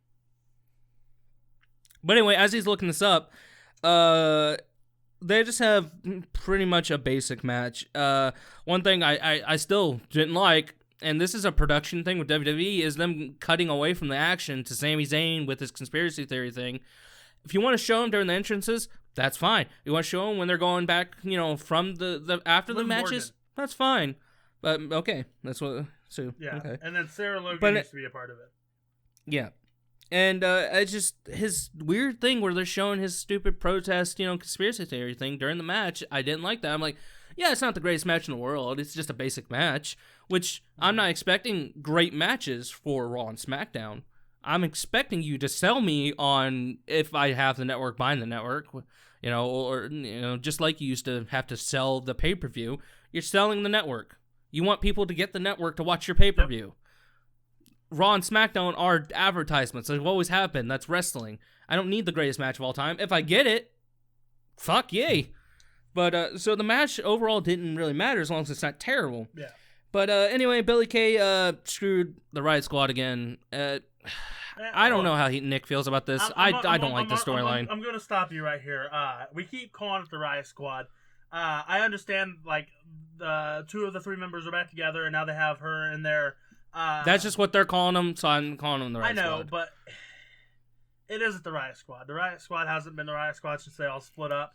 But anyway, as he's looking this up, they just have pretty much a basic match. One thing I still didn't like, and this is a production thing with WWE, is them cutting away from the action to Sami Zayn with his conspiracy theory thing. If you want to show him during the entrances, that's fine. You want to show them when they're going back, from the after the matches, that's fine. But okay, that's what. So yeah, okay. And then Sarah Logan needs to be a part of it. Yeah. And it's just his weird thing where they're showing his stupid protest, conspiracy theory thing during the match. I didn't like that. I'm like, yeah, it's not the greatest match in the world. It's just a basic match, which I'm not expecting great matches for Raw and SmackDown. I'm expecting you to sell me on if I have the network, buying the network, or just like you used to have to sell the pay-per-view. You're selling the network. You want people to get the network to watch your pay-per-view. Yep. Raw and SmackDown are advertisements. They've always happened. That's wrestling. I don't need the greatest match of all time. If I get it, fuck yay. But so the match overall didn't really matter as long as it's not terrible. Yeah. But anyway, Billy Kay screwed the Riot Squad again. I don't know how Nick feels about this. I don't like the storyline. I'm going to stop you right here. We keep calling it the Riot Squad. I understand, like, the 2 of the 3 members are back together, and now they have her in there. That's just what they're calling them, so I'm calling them the Riot Squad. I know, but it isn't the Riot Squad. The Riot Squad hasn't been the Riot Squad since they all split up.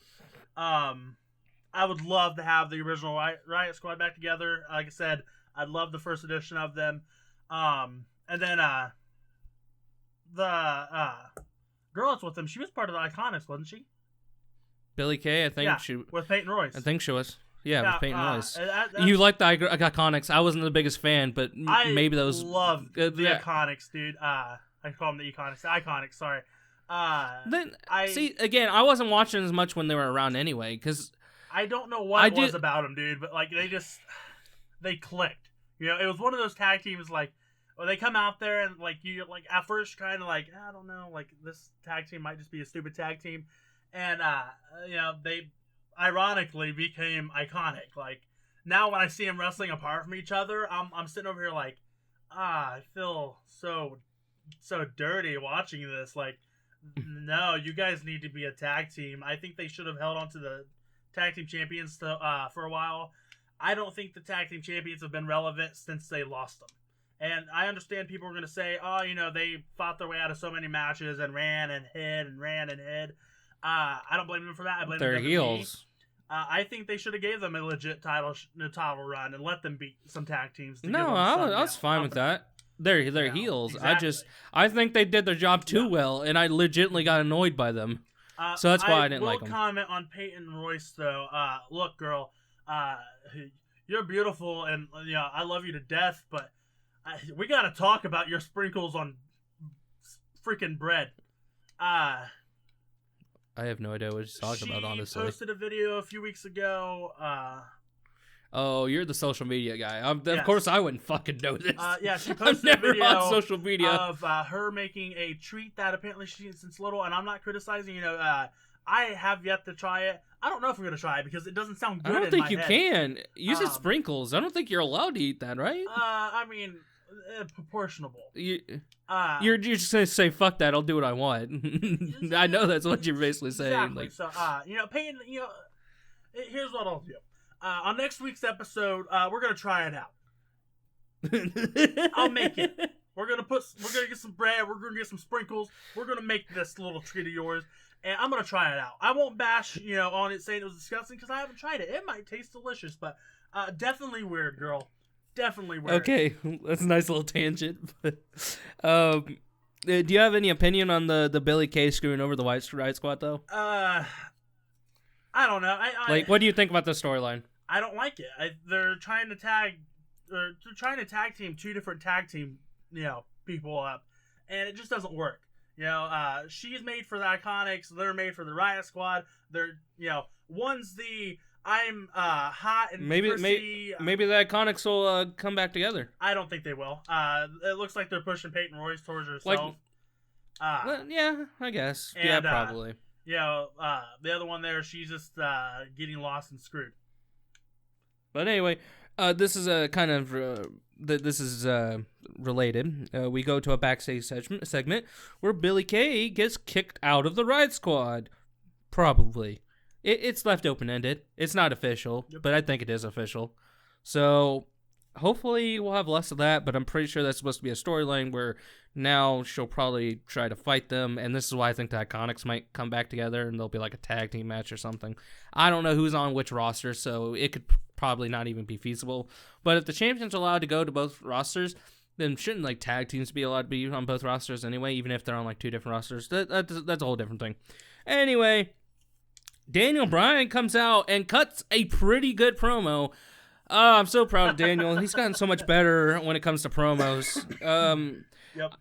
I would love to have the original Riot Squad back together. Like I said, I'd love the first edition of them. And then the girl that's with them, she was part of the Iconics, wasn't she? Billy Kay, I think she with Peyton Royce. I think she was. Yeah, with Peyton Royce. That's, you like the Iconics. I wasn't the biggest fan, but maybe those. I love the Iconics, dude. I call them the Iconics. The Iconics, sorry. See, again, I wasn't watching as much when they were around anyway, because I don't know what it was about them, dude, but like they clicked. It was one of those tag teams like where they come out there and like you like at first kind of like I don't know, like this tag team might just be a stupid tag team, and they ironically became iconic. Like now when I see them wrestling apart from each other, I'm sitting over here like I feel so dirty watching this. Like no, you guys need to be a tag team. I think they should have held on to the tag team champions for a while. I don't think the tag team champions have been relevant since they lost them. And I understand people are going to say, oh, they fought their way out of so many matches and ran and hid. I don't blame them for that. I blame their them for heels. I think they should have gave them a legit title run and let them beat some tag teams. I was fine with that. They're heels. Exactly. I think they did their job too well, and I legitimately got annoyed by them. So that's why I didn't like them. I will comment on Peyton and Royce, though. Look, girl, you're beautiful, and I love you to death, but we got to talk about your sprinkles on freaking bread. I have no idea what you're talking about, honestly. She posted a video a few weeks ago. Oh, you're the social media guy. Of course, I wouldn't fucking know this. She posted a video on social media of her making a treat that apparently she's eaten since little, and I'm not criticizing. I have yet to try it. I don't know if we're gonna try it because it doesn't sound good. I don't think you head. can. You said sprinkles. I don't think you're allowed to eat that, right? I mean, proportionable. You're just gonna say fuck that. I'll do what I want. I know that's what you're basically saying. Exactly. Like, so, Peyton, here's what I'll do. On next week's episode, we're gonna try it out. I'll make it. We're gonna get some bread. We're gonna get some sprinkles. We're gonna make this little treat of yours, and I'm gonna try it out. I won't bash, on it saying it was disgusting because I haven't tried it. It might taste delicious, but definitely weird, girl. Definitely weird. Okay, that's a nice little tangent. Do you have any opinion on the Billy Kay screwing over the Riot Squad though? I don't know. What do you think about the storyline? I don't like it. They're trying to tag team 2 different tag team, people up, and it just doesn't work. She's made for the Iconics. They're made for the Riot Squad. They're, one's the I'm hot and maybe prissy. Maybe the Iconics will come back together. I don't think they will. It looks like they're pushing Peyton Royce towards herself. Yeah, I guess. And, yeah, probably. Yeah, the other one there, she's just getting lost and screwed. But anyway, this is a kind of this is related. We go to a backstage segment where Billie Kay gets kicked out of the Riot Squad. Probably, it's left open ended. It's not official, but I think it is official. So hopefully we'll have less of that. But I'm pretty sure that's supposed to be a storyline where now she'll probably try to fight them, and this is why I think the Iconics might come back together and there'll be like a tag team match or something. I don't know who's on which roster, so it could probably not even be feasible. But if the champions are allowed to go to both rosters, then shouldn't like tag teams be allowed to be on both rosters anyway, even if they're on like two different rosters? That's a whole different thing. Anyway, Daniel Bryan comes out and cuts a pretty good promo. I'm so proud of Daniel. He's gotten so much better when it comes to promos. Yep.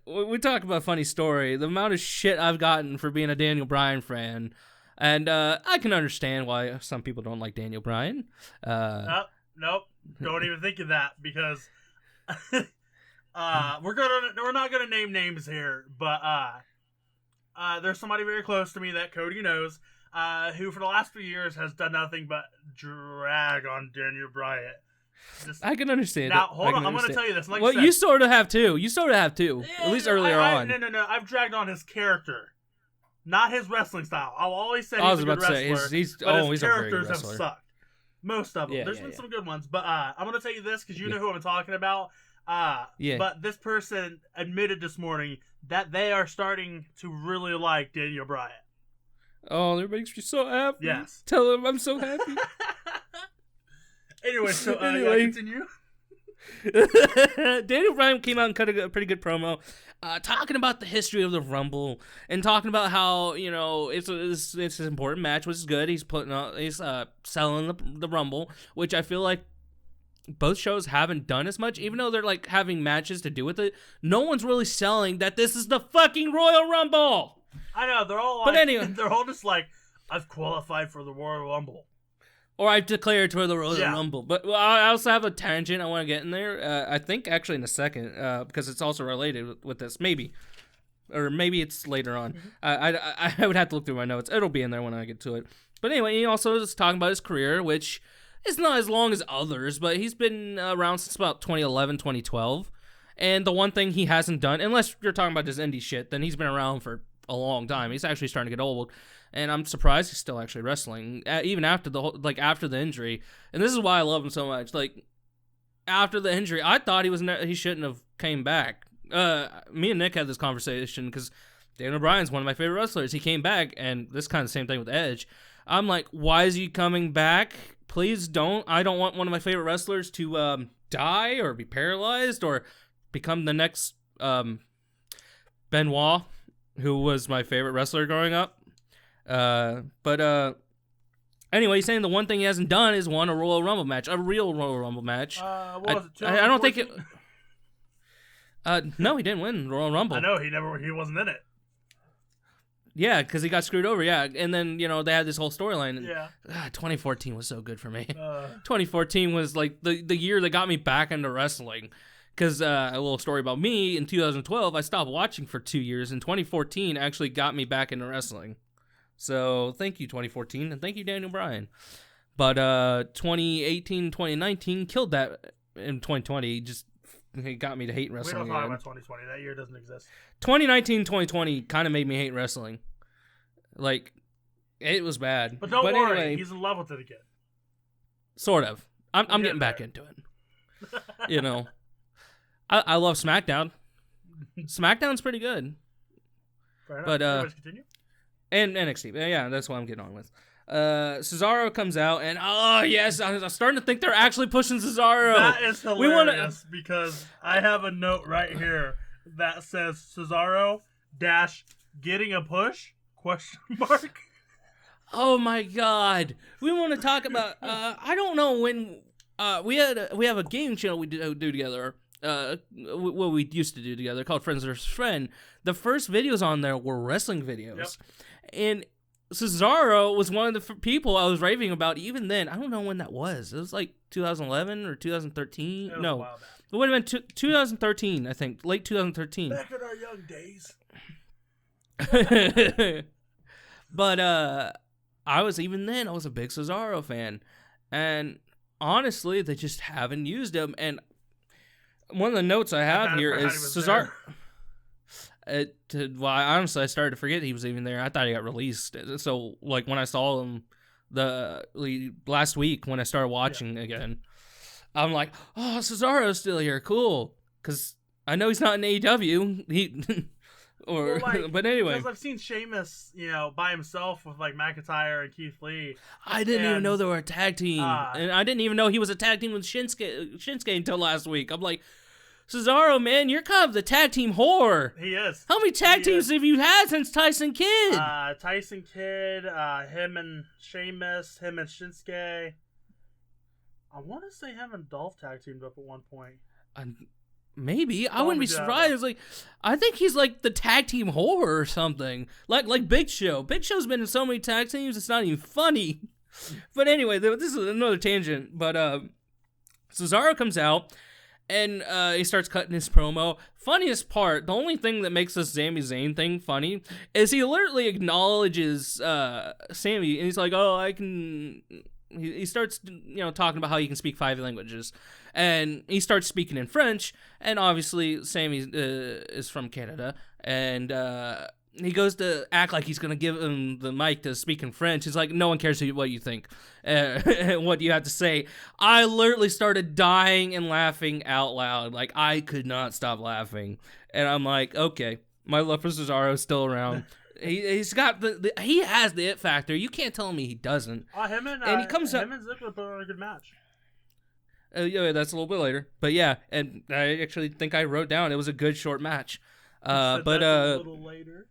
We talk about a funny story. The amount of shit I've gotten for being a Daniel Bryan fan. And I can understand why some people don't like Daniel Bryan. Nope. Don't even think of that, because we're not gonna name names here, but there's somebody very close to me that Cody knows, who for the last few years has done nothing but drag on Daniel Bryan. I can understand. Now, hold on. I'm going to tell you this. Like well, you sort of have too. At least earlier on. No. I've dragged on his character, not his wrestling style. I'll always say he's a good wrestler. His characters have sucked. Most of them. There's been some good ones, but I'm going to tell you this because you know who I'm talking about. But this person admitted this morning that they are starting to really like Daniel Bryan. Oh, that makes me so happy. Yes. Tell him I'm so happy. Anyway, continue. Daniel Bryan came out and cut a pretty good promo, talking about the history of the Rumble and talking about how it's an important match, which is good. He's selling the Rumble, which I feel like both shows haven't done as much, even though they're like having matches to do with it. No one's really selling that this is the fucking Royal Rumble. I know they're all, like, but anyway, they're all just like, I've qualified for the Royal Rumble. Or I've declared for the Royal Rumble. But I also have a tangent I want to get in there. I think actually in a second, because it's also related with this. Maybe. Or maybe it's later on. Mm-hmm. I would have to look through my notes. It'll be in there when I get to it. But anyway, he also is talking about his career, which is not as long as others, but he's been around since about 2011, 2012. And the one thing he hasn't done, unless you're talking about this indie shit, then he's been around for a long time. He's actually starting to get old. And I'm surprised he's still actually wrestling, even after after the injury. And this is why I love him so much. Like, after the injury, I thought he shouldn't have came back. Me and Nick had this conversation because Daniel Bryan's one of my favorite wrestlers. He came back, and this kind of same thing with Edge. I'm like, why is he coming back? Please don't. I don't want one of my favorite wrestlers to die or be paralyzed or become the next Benoit, who was my favorite wrestler growing up. But anyway, he's saying the one thing he hasn't done is won a Royal Rumble match, a real Royal Rumble match. What was it, I don't think it. No, he didn't win Royal Rumble. I know he wasn't in it. Yeah, because he got screwed over. Yeah, and then they had this whole storyline. Yeah. 2014 was so good for me. 2014 was like the year that got me back into wrestling. Because a little story about me, in 2012, I stopped watching for 2 years, and 2014 actually got me back into wrestling. So thank you, 2014, and thank you, Daniel Bryan. But 2018, 2019 killed that in 2020. It got me to hate wrestling. We don't talk about 2020. That year doesn't exist. 2019, 2020 kind of made me hate wrestling. Like, it was bad. But don't worry, anyway, he's in love with it again. Sort of. I'm getting back into it. I love SmackDown. SmackDown's pretty good. Fair enough. But continue. And NXT. Yeah, that's what I'm getting on with. Cesaro comes out, and oh yes, I'm starting to think they're actually pushing Cesaro. That is hilarious because I have a note right here that says Cesaro getting a push ? Oh my god, we want to talk about. I don't know when we have a game channel we do together. What we used to do together called Friends vs. Friend. The first videos on there were wrestling videos, and Cesaro was one of the people I was raving about even then. I don't know when that was. It was like 2011 or 2013. No, it would have been 2013, I think, late 2013. Back in our young days. But I was a big Cesaro fan. And honestly, they just haven't used him. And one of the notes I have here is Cesaro. Honestly, I started to forget he was even there. I thought he got released. So, like, when I saw him last week when I started watching again, I'm like, oh, Cesaro's still here. Cool. Because I know he's not in AEW. But anyway. Because I've seen Sheamus, by himself with, like, McIntyre and Keith Lee. I didn't even know they were a tag team. And I didn't even know he was a tag team with Shinsuke until last week. I'm like, Cesaro, man, you're kind of the tag team whore. He is. How many tag teams have you had since Tyson Kidd? Tyson Kidd, him and Sheamus, him and Shinsuke. I want to say him and Dolph tag teamed up at one point. Maybe. I wouldn't be surprised. Like, I think he's like the tag team whore or something. Like Big Show. Big Show's been in so many tag teams, it's not even funny. But anyway, this is another tangent. But Cesaro comes out. And he starts cutting his promo. Funniest part, the only thing that makes this Sami Zayn thing funny is he literally acknowledges Sami, and he's like, "Oh, I can." He starts, talking about how he can speak 5 languages, and he starts speaking in French. And obviously, Sami is from Canada, and he goes to act like he's gonna give him the mic to speak in French. He's like, no one cares what you think, what you have to say. I literally started dying and laughing out loud. Like, I could not stop laughing. And I'm like, okay, my love for Cesaro is still around. He's got he has the it factor. You can't tell me he doesn't. Him and Ziggler put on a good match. Yeah, that's a little bit later. But yeah, and I actually think I wrote down it was a good short match. A little later.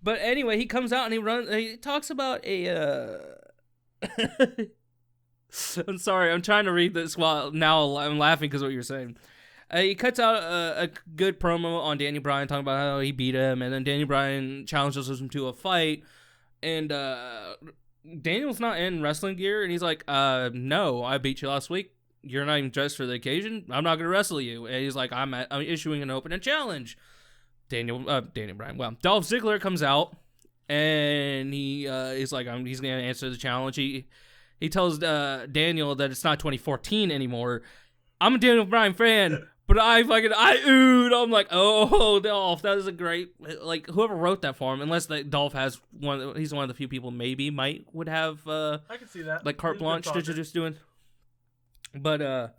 But anyway, he comes out and he talks about a I'm sorry, I'm trying to read this while now I'm laughing because of what you're saying. He cuts out a good promo on Daniel Bryan talking about how he beat him, and then Daniel Bryan challenges him to a fight, and Daniel's not in wrestling gear, and he's like, no, I beat you last week. You're not even dressed for the occasion. I'm not going to wrestle you. And he's like, I'm issuing an open challenge. Daniel Bryan. Well, Dolph Ziggler comes out, and he's like, he's going to answer the challenge. He tells Daniel that it's not 2014 anymore. I'm a Daniel Bryan fan, but I oohed. I'm like, oh, Dolph, that is a great, like, whoever wrote that for him, unless Dolph has he's one of the few people would have, I can see that. Like, carte blanche to just doing. But,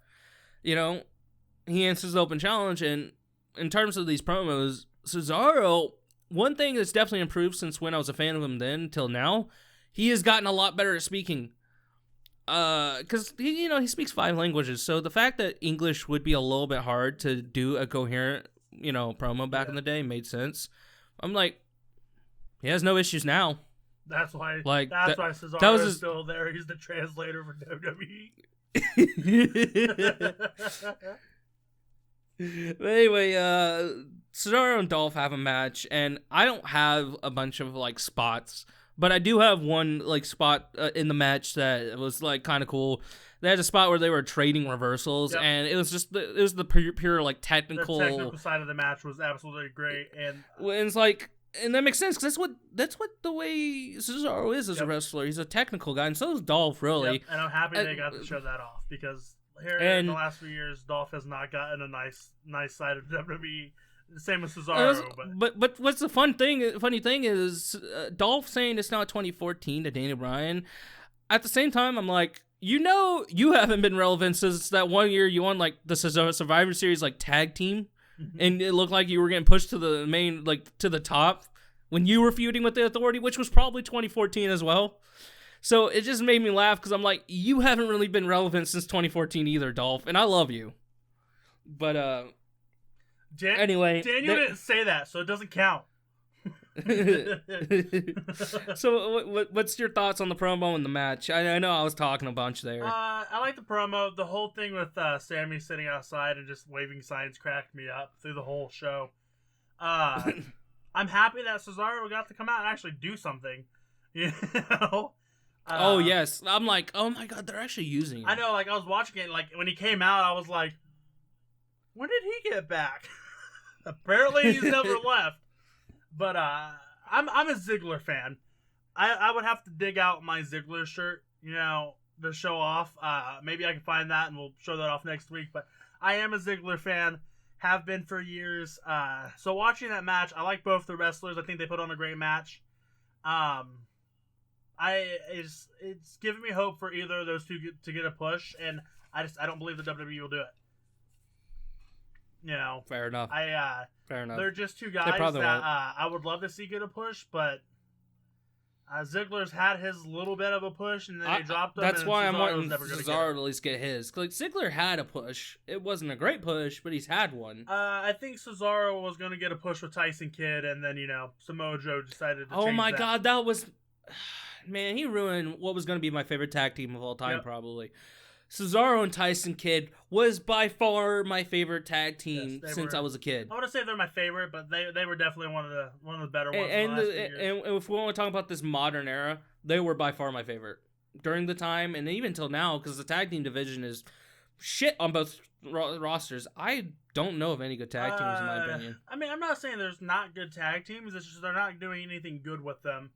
he answers the open challenge, and in terms of these promos, Cesaro, one thing that's definitely improved since when I was a fan of him then till now, he has gotten a lot better at speaking. Because he speaks 5 languages, so the fact that English would be a little bit hard to do a coherent, promo back in the day made sense. I'm like, he has no issues now. That's why. Why Cesaro is still there. He's the translator for WWE. But anyway, Cesaro and Dolph have a match, and I don't have a bunch of like spots, but I do have one like spot in the match that was like kind of cool. They had a spot where they were trading reversals, and it was just the pure like technical. The technical side of the match was absolutely great, and it's like. And that makes sense because that's what the way Cesaro is as a wrestler. He's a technical guy, and so is Dolph, really. Yep. And I'm happy they got to show that off because in the last few years, Dolph has not gotten a nice side of WWE. Same with Cesaro. But what's the funny thing is Dolph saying it's not 2014 to Daniel Bryan. At the same time, I'm like, you haven't been relevant since that one year you won like the Survivor Series like tag team. And it looked like you were getting pushed to the main, like, to the top when you were feuding with the Authority, which was probably 2014 as well. So it just made me laugh because I'm like, you haven't really been relevant since 2014 either, Dolph, and I love you. But, anyway. Daniel didn't say that, so it doesn't count. So what's your thoughts on the promo and the match? I know I was talking a bunch there. I like the promo. The whole thing with Sami sitting outside and just waving signs cracked me up through the whole show. I'm happy that Cesaro got to come out and actually do something. Oh yes, I'm like, oh my god, they're actually using it. I know, like I was watching it, like when he came out, I was like, when did he get back? Apparently he's never left. But I'm a Ziggler fan. I would have to dig out my Ziggler shirt, to show off. Maybe I can find that and we'll show that off next week. But I am a Ziggler fan. Have been for years. So watching that match, I like both the wrestlers. I think they put on a great match. It's giving me hope for either of those two to get a push, and I don't believe the WWE will do it. Fair enough. Fair enough. They're just two guys that I would love to see get a push, but Ziggler's had his little bit of a push, and then they dropped him. That's why I'm wanting Cesaro to at least get his. Like, Ziggler had a push. It wasn't a great push, but he's had one. I think Cesaro was going to get a push with Tyson Kidd, and then, Samoa Joe decided to change that. Oh, my God, that was... Man, he ruined what was going to be my favorite tag team of all time, probably. Cesaro and Tyson Kidd was by far my favorite tag team since I was a kid. I want to say they're my favorite, but they were definitely one of the better ones. And if we want to talk about this modern era, they were by far my favorite during the time, and even till now, because the tag team division is shit on both rosters. I don't know of any good tag teams in my opinion. I mean, I'm not saying there's not good tag teams. It's just they're not doing anything good with them.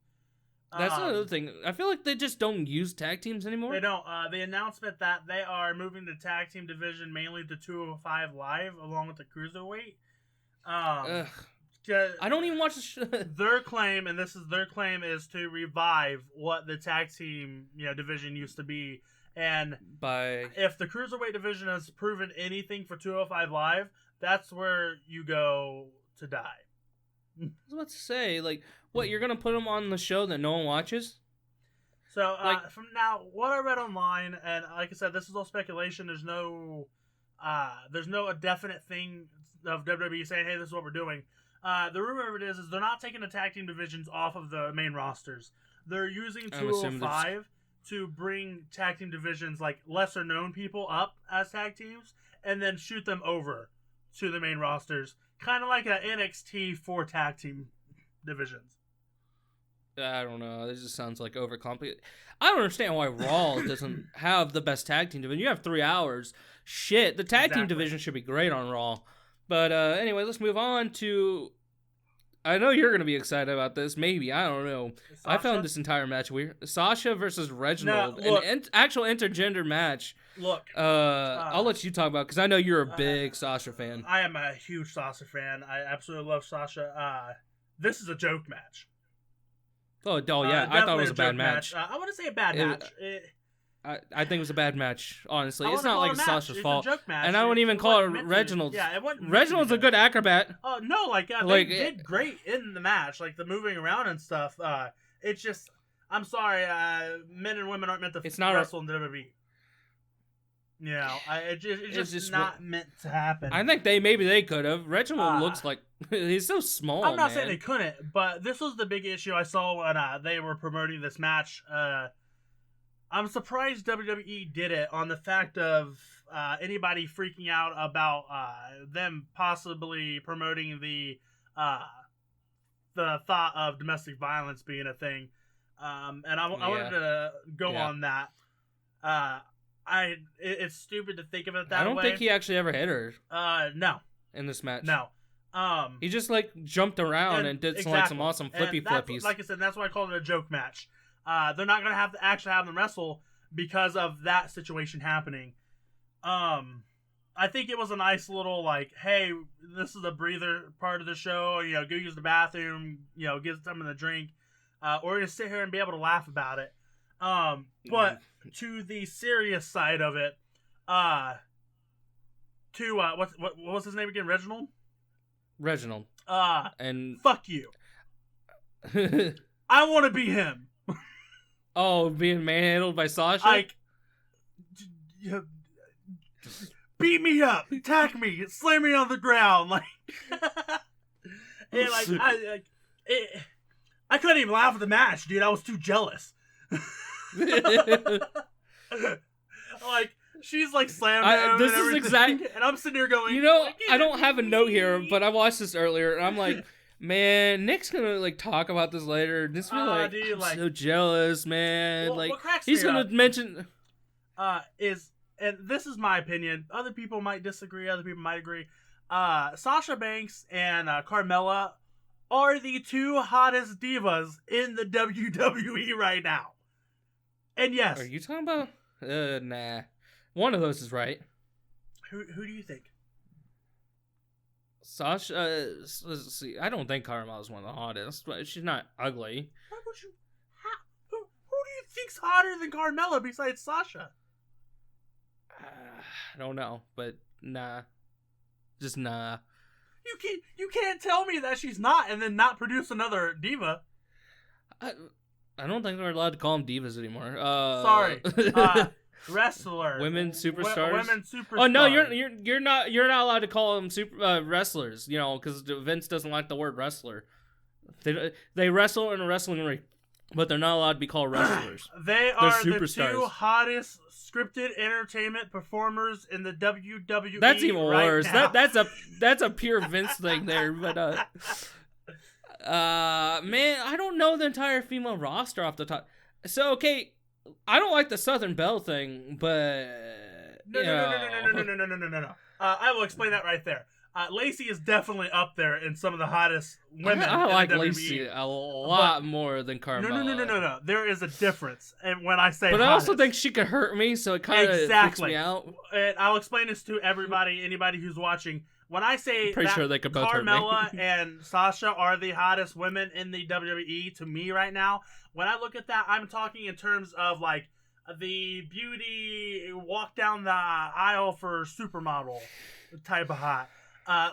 That's another thing. I feel like they just don't use tag teams anymore. They don't. The announcement that they are moving the tag team division mainly to 205 Live along with the Cruiserweight. I don't even watch the show. Their claim, and this is their claim, is to revive what the tag team division used to be. And if the Cruiserweight division has proven anything for 205 Live, that's where you go to die. I was about to say, like, what, you're going to put them on the show that no one watches? So, from now, what I read online, and like I said, this is all speculation, there's no a definite thing of WWE saying, hey, this is what we're doing. The rumor of it is they're not taking the tag team divisions off of the main rosters. They're using 205 to bring tag team divisions, like, lesser known people up as tag teams, and then shoot them over to the main rosters. Kind of like an NXT for tag team divisions. I don't know. This just sounds like overcomplicated. I don't understand why Raw doesn't have the best tag team division. You have 3 hours. Shit, the tag team division should be great on Raw. But anyway, let's move on to... I know you're going to be excited about this. Maybe. I don't know. Sasha? I found this entire match weird. Sasha versus Reginald. Now, an actual intergender match. Look. I'll let you talk about it because I know you're a big Sasha fan. I am a huge Sasha fan. I absolutely love Sasha. This is a joke match. Oh yeah. I thought it was a bad match. I want to say a bad match. I think it was a bad match, honestly. It's not like it's Sasha's fault. It's a joke match. And I wouldn't even call it Reginald's. Yeah, it wasn't. Reginald's a good acrobat. Oh, no, they did great in the match. Like, the moving around and stuff. It's just, I'm sorry, men and women aren't meant to wrestle in WWE. It's just not meant to happen. I think maybe they could have. Reginald looks like he's so small. I'm not saying they couldn't, but this was the big issue I saw when they were promoting this match. I'm surprised WWE did it on the fact of anybody freaking out about them possibly promoting the thought of domestic violence being a thing, and I wanted to go on that. It's stupid to think of it that way. I don't think he actually ever hit her. No. In this match. No. He just jumped around and did some awesome flippies. Like I said, that's why I called it a joke match. They're not gonna have to actually have them wrestle because of that situation happening. I think it was a nice little hey, this is a breather part of the show. Go use the bathroom. Get something to drink, or just sit here and be able to laugh about it. But to the serious side of it, what was his name again? Reginald. And fuck you. I want to be him. Oh, being manhandled by Sasha? Beat me up, attack me, slam me on the ground, and I couldn't even laugh at the match, dude. I was too jealous. She's slamming him. This is exactly, and I'm sitting here going, I don't have a note here, but I watched this earlier, and I'm like, man, Nick's gonna talk about this later. This be I'm so jealous, man. What he's gonna mention and this is my opinion. Other people might disagree. Other people might agree. Sasha Banks and Carmella are the two hottest divas in the WWE right now. And yes. Are you talking about? Nah. One of those is right. Who do you think? Sasha, let's see. I don't think Carmella's one of the hottest, but she's not ugly. Who do you think's hotter than Carmella besides Sasha? I don't know, but nah. Just nah. You can't tell me that she's not and then not produce another diva. I don't think we're allowed to call them divas anymore. Sorry. Wrestler. Women superstars. Women superstars. Oh no, you're not allowed to call them wrestlers. You know, because Vince doesn't like the word wrestler. They wrestle in a wrestling ring, but they're not allowed to be called wrestlers. They are the two hottest scripted entertainment performers in the WWE. That's even worse. Now. That's a pure Vince thing there. But man, I don't know the entire female roster off the top. So okay, I don't like the Southern Belle thing, but no. I will explain that right there. Lacey is definitely up there in some of the hottest women. I like in the Lacey a lot more than Carmella. No. There is a difference, and when I say, but hottest, I also think she could hurt me, so it kind of freaks me out. And I'll explain this to anybody who's watching. When I say sure they could both Carmella hurt me. and Sasha are the hottest women in the WWE to me right now, when I look at that, I'm talking in terms of like the beauty walk down the aisle for supermodel type of hot.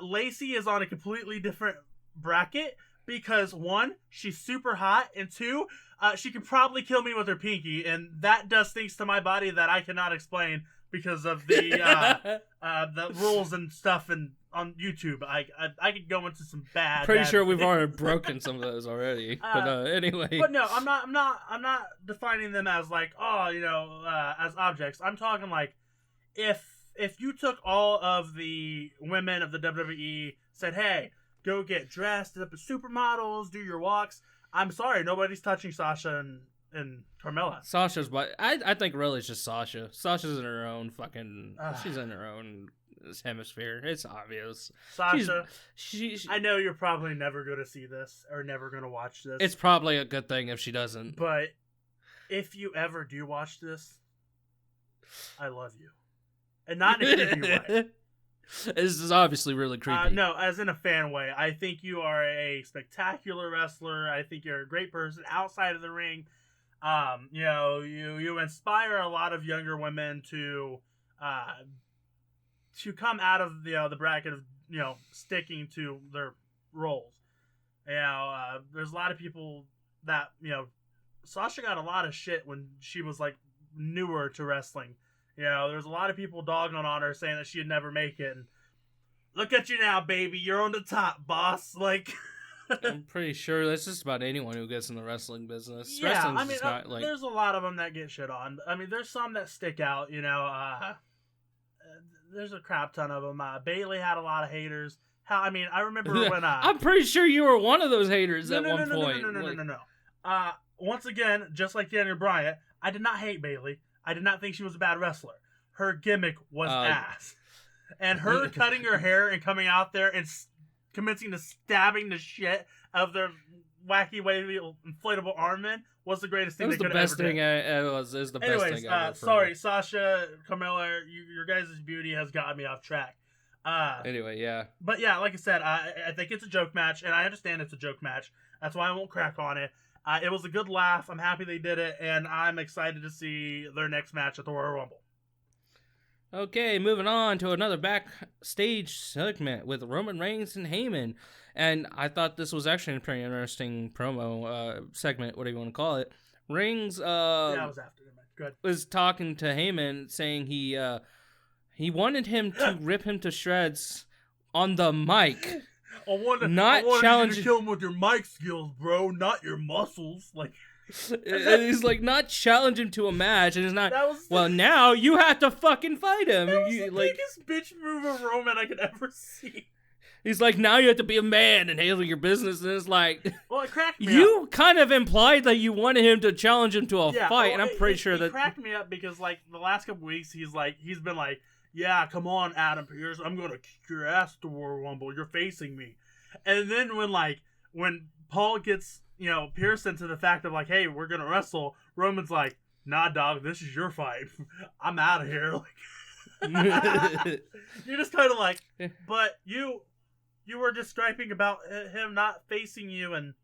Lacey is on a completely different bracket because one, she's super hot, and two, she can probably kill me with her pinky, and that does things to my body that I cannot explain because of the rules and stuff and on YouTube. I could go into some bad. Pretty sure we've already broken some of those already. But anyway. But no, I'm not defining them as like as objects. I'm talking like if you took all of the women of the WWE, said, hey, go get dressed up as supermodels, do your walks. I'm sorry, nobody's touching Sasha and Carmella. Sasha's, but I think really it's just Sasha. Sasha's in her own fucking. She's in her own hemisphere. It's obvious. Sasha, she I know you're probably never going to see this or never going to watch this. It's probably a good thing if she doesn't. But if you ever do watch this, I love you. And not in a creepy way. This is obviously really creepy. No, as in a fan way. I think you are a spectacular wrestler. I think you're a great person outside of the ring. You inspire a lot of younger women to come out of the bracket of sticking to their roles. There's a lot of people that Sasha got a lot of shit when she was like newer to wrestling. There's a lot of people dogging on her, saying that she'd never make it. And look at you now, baby. You're on the top, boss. Like, I'm pretty sure that's just about anyone who gets in the wrestling business. Yeah, there's a lot of them that get shit on. I mean, there's some that stick out. There's a crap ton of them. Bailey had a lot of haters. I remember when I'm pretty sure you were one of those haters at one point. No. Once again, just like Daniel Bryan, I did not hate Bailey. I did not think she was a bad wrestler. Her gimmick was ass. And her cutting her hair and coming out there and commencing to stabbing the shit of their wacky, wavy, inflatable arm men was the greatest thing they could have ever done. It was the best thing ever. Sorry, Sasha, Carmella, your guys' beauty has gotten me off track. Anyway, yeah. But yeah, like I said, I think it's a joke match, and I understand it's a joke match. That's why I won't crack on it. It was a good laugh. I'm happy they did it, and I'm excited to see their next match at the Royal Rumble. Okay, moving on to another backstage segment with Roman Reigns and Heyman. And I thought this was actually a pretty interesting promo segment, whatever you want to call it. Reigns I was after him. Good. Was talking to Heyman, saying he wanted him to rip him to shreds on the mic. I wanted you to kill him with your mic skills, bro, not your muscles. Like, and he's like, not challenge him to a match, and he's not. Now you have to fucking fight him. That was the biggest bitch move of Roman I could ever see. He's like, now you have to be a man and handle your business, and it's like, well, it cracked me up. You kind of implied that you wanted him to challenge him to a fight, and I'm pretty sure that it cracked me up because like the last couple weeks he's been like, yeah, come on, Adam Pearce, I'm gonna kick your ass to Royal Rumble. You're facing me, and then when when Paul gets, Pierce into the fact of like, hey, we're going to wrestle, Roman's like, nah, dog, this is your fight. I'm out of here. Like, you're just kind of like, but you were just griping about him not facing you and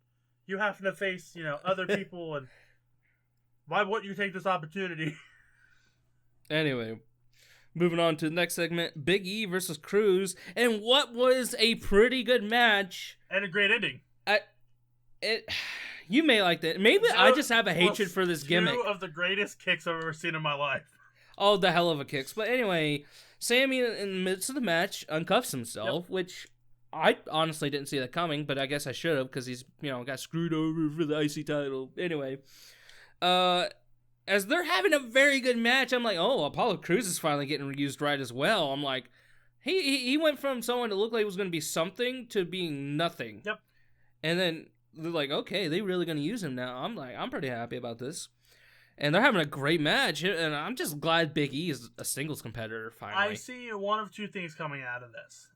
you having to face, other people, and why wouldn't you take this opportunity? Anyway, moving on to the next segment, Big E versus Cruz, and what was a pretty good match. And a great ending. You may like that. Maybe I just have a hatred for this gimmick. Two of the greatest kicks I've ever seen in my life. Oh, the hell of a kicks. But anyway, Sami in the midst of the match uncuffs himself, which I honestly didn't see that coming, but I guess I should have because he's, got screwed over for the IC title. Anyway, as they're having a very good match, I'm like, oh, Apollo Crews is finally getting used right as well. I'm like, he went from someone that looked like it was going to be something to being nothing. Yep. And then they're like, okay, they really going to use him now. I'm like, I'm pretty happy about this. And they're having a great match, and I'm just glad Big E is a singles competitor finally. I see one of two things coming out of this.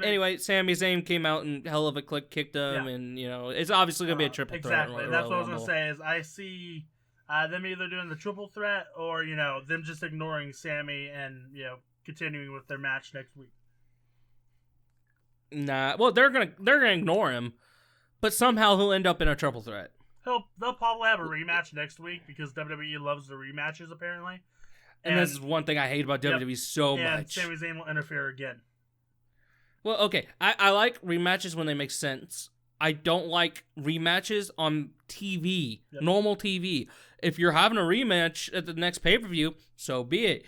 Anyway, Sami Zayn came out and hell of a kicked him, and it's obviously gonna be a triple threat. Exactly, that's what I was gonna say. Is I see them either doing the triple threat or them just ignoring Sami and continuing with their match next week. Nah, well they're gonna ignore him, but somehow he'll end up in a triple threat. They'll probably have a rematch next week because WWE loves the rematches apparently. And this is one thing I hate about WWE so much. And Sami Zayn will interfere again. Well, okay. I like rematches when they make sense. I don't like rematches on TV, normal TV. If you're having a rematch at the next pay-per-view, so be it.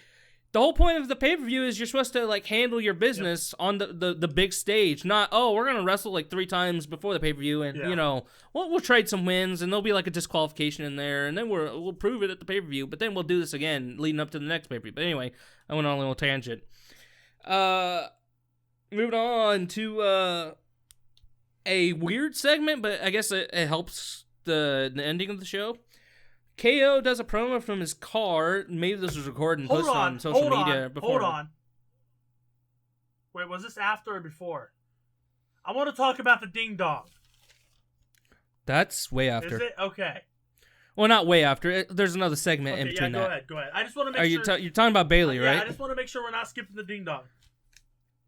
The whole point of the pay-per-view is you're supposed to handle your business on the big stage, not, we're going to wrestle 3 times before the pay-per-view and, we'll trade some wins and there'll be a disqualification in there and then we'll prove it at the pay-per-view, but then we'll do this again leading up to the next pay-per-view. But anyway, I went on a little tangent. Moving on to a weird segment, but I guess it helps the ending of the show. KO does a promo from his car. Maybe this was recorded and posted on social media before. Hold on. Wait, was this after or before? I want to talk about the ding dong. That's way after. Is it? Okay. Well, not way after. There's another segment in between that. Go ahead. I just want to make sure. You're talking about Bailey, right? Yeah, I just want to make sure we're not skipping the ding dong.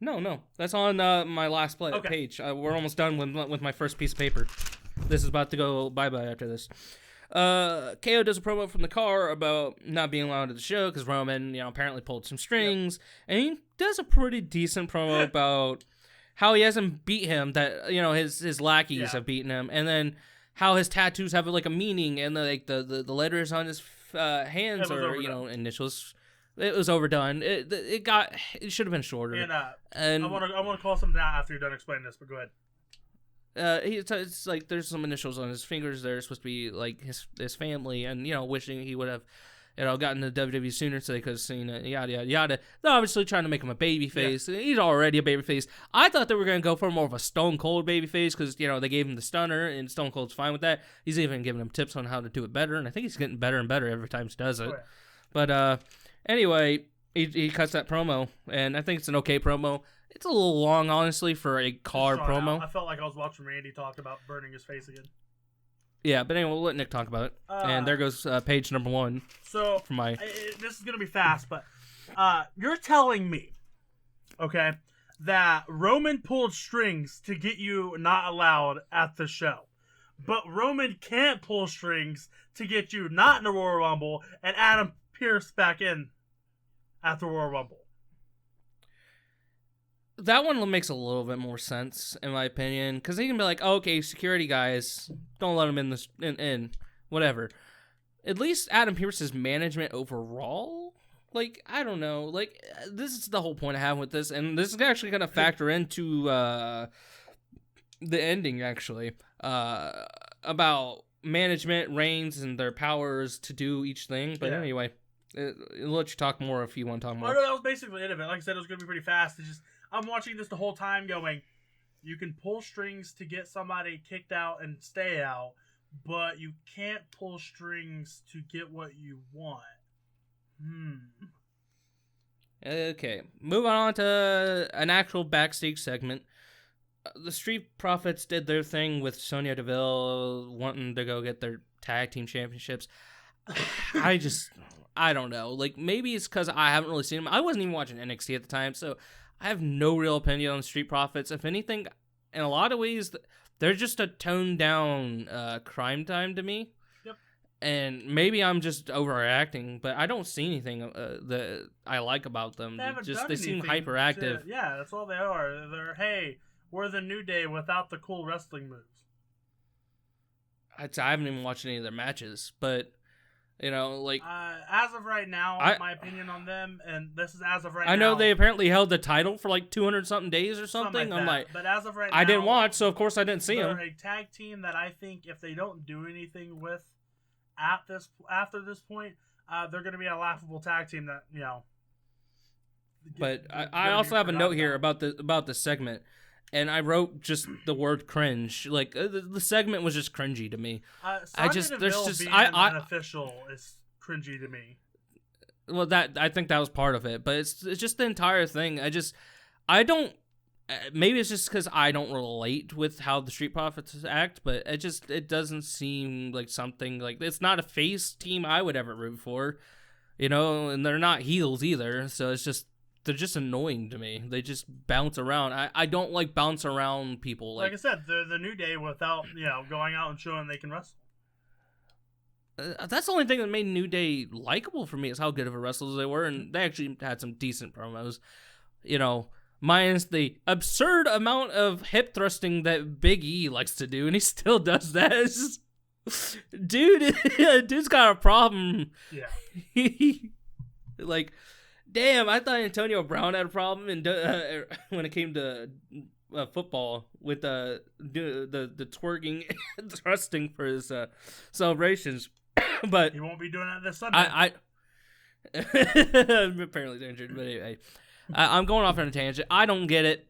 No. That's on my last page. We're almost done with my first piece of paper. This is about to go bye-bye after this. KO does a promo from the car about not being allowed to the show because Roman, apparently pulled some strings, and he does a pretty decent promo about how he hasn't beat him, that his lackeys have beaten him, and then how his tattoos have a meaning, and the letters on his hands are initials. It was overdone. It should have been shorter. And I want to call something out after you're done explaining this, but go ahead. It's there's some initials on his fingers. They're supposed to be his family, and wishing he would have gotten to WWE sooner so they could have seen it. Yada yada yada. They're obviously trying to make him a babyface. Yeah. He's already a babyface. I thought they were gonna go for more of a Stone Cold babyface because they gave him the stunner, and Stone Cold's fine with that. He's even giving him tips on how to do it better, and I think he's getting better and better every time he does it. But anyway, he cuts that promo, and I think it's an okay promo. It's a little long, honestly, for a car promo. I felt like I was watching Randy talk about burning his face again. Yeah, but anyway, we'll let Nick talk about it. And there goes page number 1. So, this is going to be fast, but you're telling me, okay, that Roman pulled strings to get you not allowed at the show. But Roman can't pull strings to get you not in the Royal Rumble and Adam Pearce back in at the Royal Rumble. That one makes a little bit more sense, in my opinion, because he can be like, okay, security guys, don't let him in, whatever. At least Adam Pearce's management overall, I don't know, this is the whole point I have with this, and this is actually going to factor into the ending, actually, about management, reigns, and their powers to do each thing, but anyway, I'll let you talk more if you want to talk more. No, that was basically it of it. Like I said, it was going to be pretty fast. It's just, I'm watching this the whole time going, you can pull strings to get somebody kicked out and stay out, but you can't pull strings to get what you want. Okay, moving on to an actual backstage segment. the Street Profits did their thing with Sonya Deville wanting to go get their tag team championships. I don't know. Like, maybe it's because I haven't really seen them. I wasn't even watching NXT at the time, so I have no real opinion on Street Profits. If anything, in a lot of ways, they're just a toned down Crime Time to me. Yep. And maybe I'm just overreacting, but I don't see anything that I like about them. They seem hyperactive. Yeah, that's all they are. They're, hey, we're the New Day without the cool wrestling moves. I haven't even watched any of their matches, but you know, like as of right now, my opinion on them, and this is as of right now. I know they apparently held the title for like 200 something days or something. I'm like, but as of right now, I didn't watch, so of course I didn't see them. They're a tag team that I think if they don't do anything with after this point, they're going to be a laughable tag team that But I also have a note here about the segment. And I wrote just the word cringe. Like the segment was just cringy to me. Unofficial is cringy to me. Well, I think that was part of it, but it's just the entire thing. I don't. Maybe it's just because I don't relate with how the Street Profits act, but it doesn't seem like something like it's not a face team I would ever root for, and they're not heels either. So it's just. They're just annoying to me. They just bounce around. I don't like bounce around people. Like I said, they're the New Day without going out and showing they can wrestle. That's the only thing that made New Day likable for me is how good of a wrestlers they were, and they actually had some decent promos. Minus the absurd amount of hip thrusting that Big E likes to do, and he still does that. It's just, dude's got a problem. Yeah. Like. Damn, I thought Antonio Brown had a problem when it came to football with the twerking and thrusting for his celebrations. But he won't be doing that this Sunday. Apparently he's injured, but anyway. I'm going off on a tangent. I don't get it.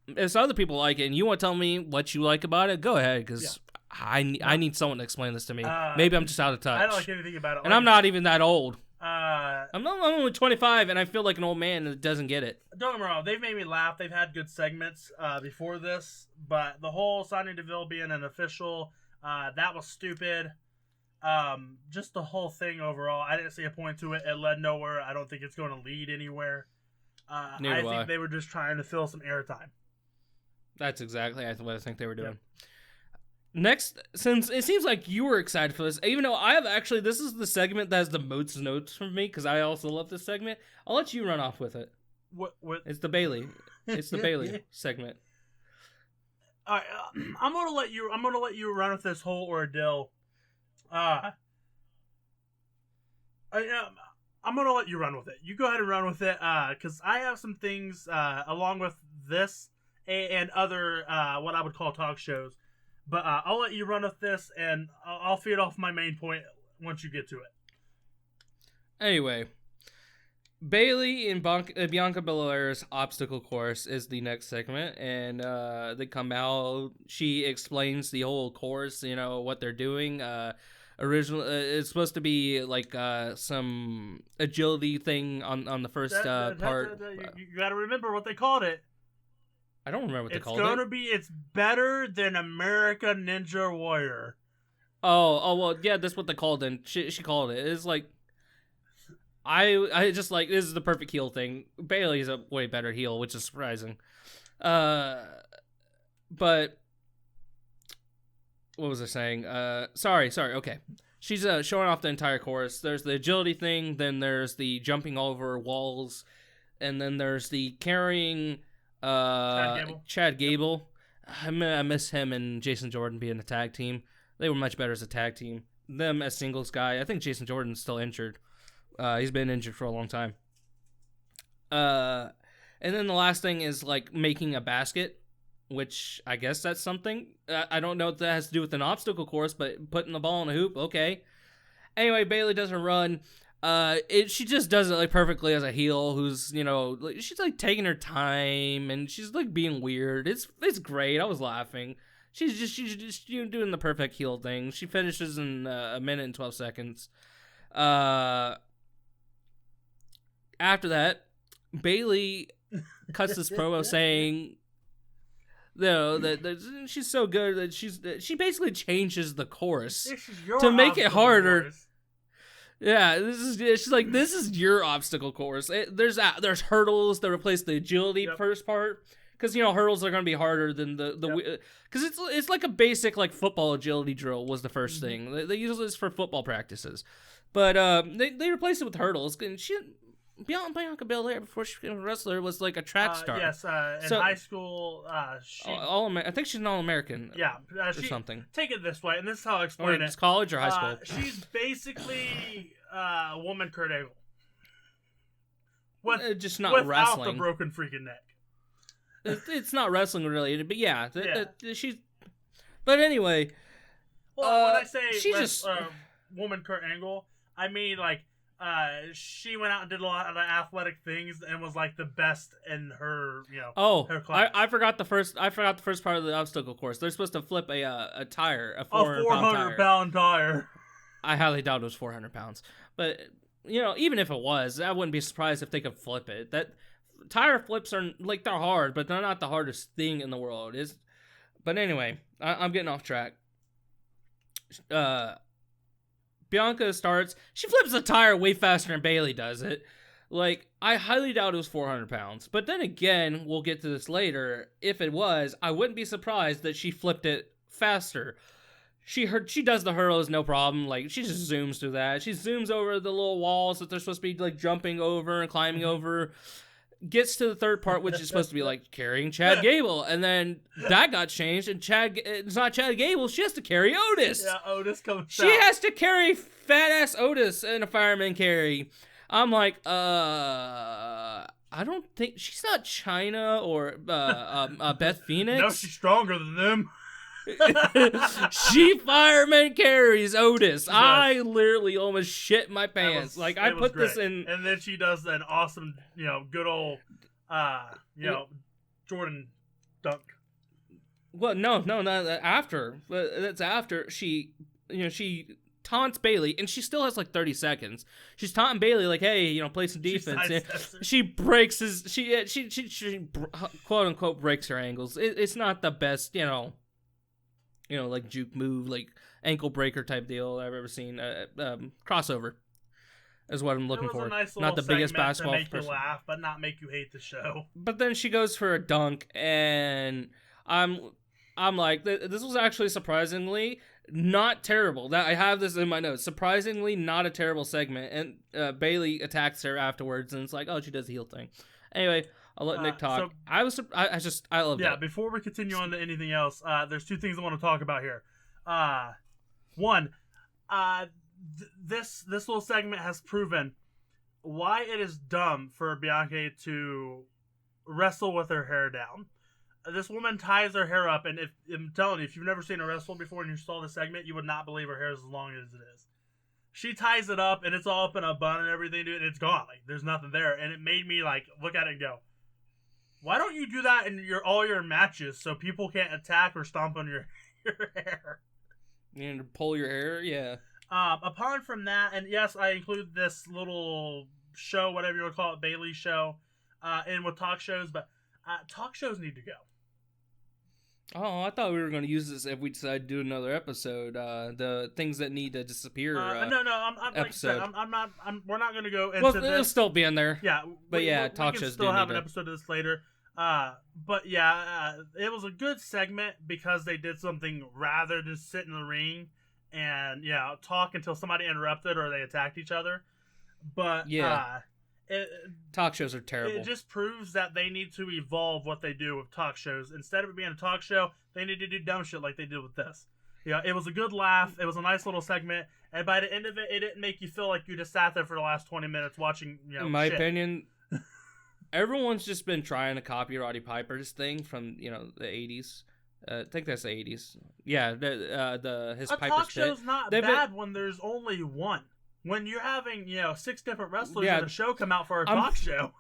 If other people like it and you want to tell me what you like about it, go ahead, because I need someone to explain this to me. Maybe I'm just out of touch. I don't like anything about it. And I'm not even that old. I'm only 25, and I feel like an old man that doesn't get it. Don't get me wrong. They've made me laugh. They've had good segments before this, but the whole Sonya Deville being an official, that was stupid. Just the whole thing overall, I didn't see a point to it. It led nowhere. I don't think it's going to lead anywhere. I think they were just trying to fill some airtime. That's exactly what I think they were doing. Yeah. Next, since it seems like you were excited for this, even though this is the segment that has the most notes from me, because I also love this segment. I'll let you run off with it. What? It's the Bailey. It's the Bailey segment. All right, I'm gonna let you run with this whole ordeal. I'm gonna let you run with it. You go ahead and run with it, because I have some things along with this and other what I would call talk shows. But I'll let you run with this, and I'll feed off my main point once you get to it. Anyway, Bailey and Bianca Belair's obstacle course is the next segment, and they come out. She explains the whole course, what they're doing. It's supposed to be like some agility thing on the first part. You got to remember what they called it. I don't remember what they called it. It's better than American Ninja Warrior. Oh, well, yeah, that's what they called it. She called it. It's like, I just like, this is the perfect heel thing. Bailey's a way better heel, which is surprising. But, what was I saying? Sorry, okay. She's showing off the entire course. There's the agility thing, then there's the jumping over walls, and then there's the carrying... Chad Gable. I miss him and Jason Jordan being a tag team. They were much better as a tag team. Them as singles guy. I think Jason Jordan's still injured. He's been injured for a long time. And then the last thing is like making a basket, which I guess that's something. I don't know what that has to do with an obstacle course, but putting the ball in a hoop, okay. Anyway, Bailey does her run. She just does it like perfectly as a heel who's, she's like taking her time and she's like being weird. It's great. I was laughing. She's just doing the perfect heel thing. She finishes in a minute and 12 seconds. After that, Bailey cuts this promo saying that she's so good that she basically changes the chorus to make it harder. Course. Yeah, she's like, this is your obstacle course. There's hurdles that replace the agility first part, because hurdles are gonna be harder than because it's like a basic like football agility drill was the first thing. They use this for football practices, but they replaced it with hurdles. And Bianca Belair, before she became a wrestler, was like a track star. Yes, in high school, I think she's an All-American. Yeah, or something. Take it this way, and this is how I explain it. It's college or high school. She's basically a woman Kurt Angle. Just not without wrestling. The broken freaking neck. It's not wrestling related, but she's. But anyway, well, when I say she's woman Kurt Angle, I mean like. She went out and did a lot of athletic things and was like the best in her, her class. I forgot the first part of the obstacle course. They're supposed to flip a tire, a 400-pound tire. I highly doubt it was 400 pounds, but even if it was, I wouldn't be surprised if they could flip it. That tire flips are like they're hard, but they're not the hardest thing in the world. But anyway, I'm getting off track. Bianca starts. She flips the tire way faster than Bayley does it. Like, I highly doubt it was 400 pounds. But then again, we'll get to this later. If it was, I wouldn't be surprised that she flipped it faster. She does the hurdles, no problem. Like, she just zooms through that. She zooms over the little walls that they're supposed to be, like, jumping over and climbing over. Gets to the third part, which is supposed to be, like, carrying Chad Gable. And then that got changed, and it's not Chad Gable. She has to carry Otis. Yeah, Otis comes She has to carry fat-ass Otis in a fireman carry. I'm like, I don't think... She's not Chyna or Beth Phoenix. No, she's stronger than them. She fireman carries Otis. I literally almost shit my pants. I put great. This in, and then she does an awesome, good old, Jordan dunk. Well, no, after. That's after she taunts Bayley, and she still has like 30 seconds. She's taunting Bayley like, "Hey, play some defense." She breaks she quote unquote breaks her ankles. It's not the best, like juke move, like ankle breaker type deal I've ever seen. Crossover is what I'm looking for. Nice not the biggest basketball to make you laugh, but not make you hate the show. But then she goes for a dunk, and I'm like, this was actually surprisingly not terrible. That I have this in my notes. Surprisingly, not a terrible segment. And Bayley attacks her afterwards, and it's like, oh, she does the heel thing. Anyway. I'll let Nick talk. So, I love that. Yeah, before we continue on to anything else, there's two things I want to talk about here. One, this little segment has proven why it is dumb for Bianca to wrestle with her hair down. This woman ties her hair up, and I'm telling you, if you've never seen her wrestle before and you saw the segment, you would not believe her hair is as long as it is. She ties it up, and it's all up in a bun and everything, dude, and it's gone. Like, there's nothing there, and it made me, like, look at it and go, why don't you do that in all your matches so people can't attack or stomp on your hair? And pull your hair, yeah. Apart from that, and yes, I include this little show, whatever you want to call it, Bayley show, in with talk shows, but talk shows need to go. Oh, I thought we were going to use this if we decide to do another episode. The things that need to disappear. No. I'm like I said, I'm not. We're not going to go into this. Well, it'll still be in there. Yeah, but talk shows. We can still have an episode of this later. But yeah, it was a good segment because they did something rather than sit in the ring and talk until somebody interrupted or they attacked each other. But talk shows are terrible. It just proves that they need to evolve what they do with talk shows. Instead of it being a talk show, they need to do dumb shit like they did with this. Yeah, it was a good laugh. It was a nice little segment. And by the end of it, it didn't make you feel like you just sat there for the last 20 minutes watching, In my opinion, everyone's just been trying to copy Roddy Piper's thing from, the 80s. I think that's the 80s. Yeah, his Piper's Pit. A talk show's not bad when there's only one. When you're having, 6 different wrestlers in a show come out for a talk show.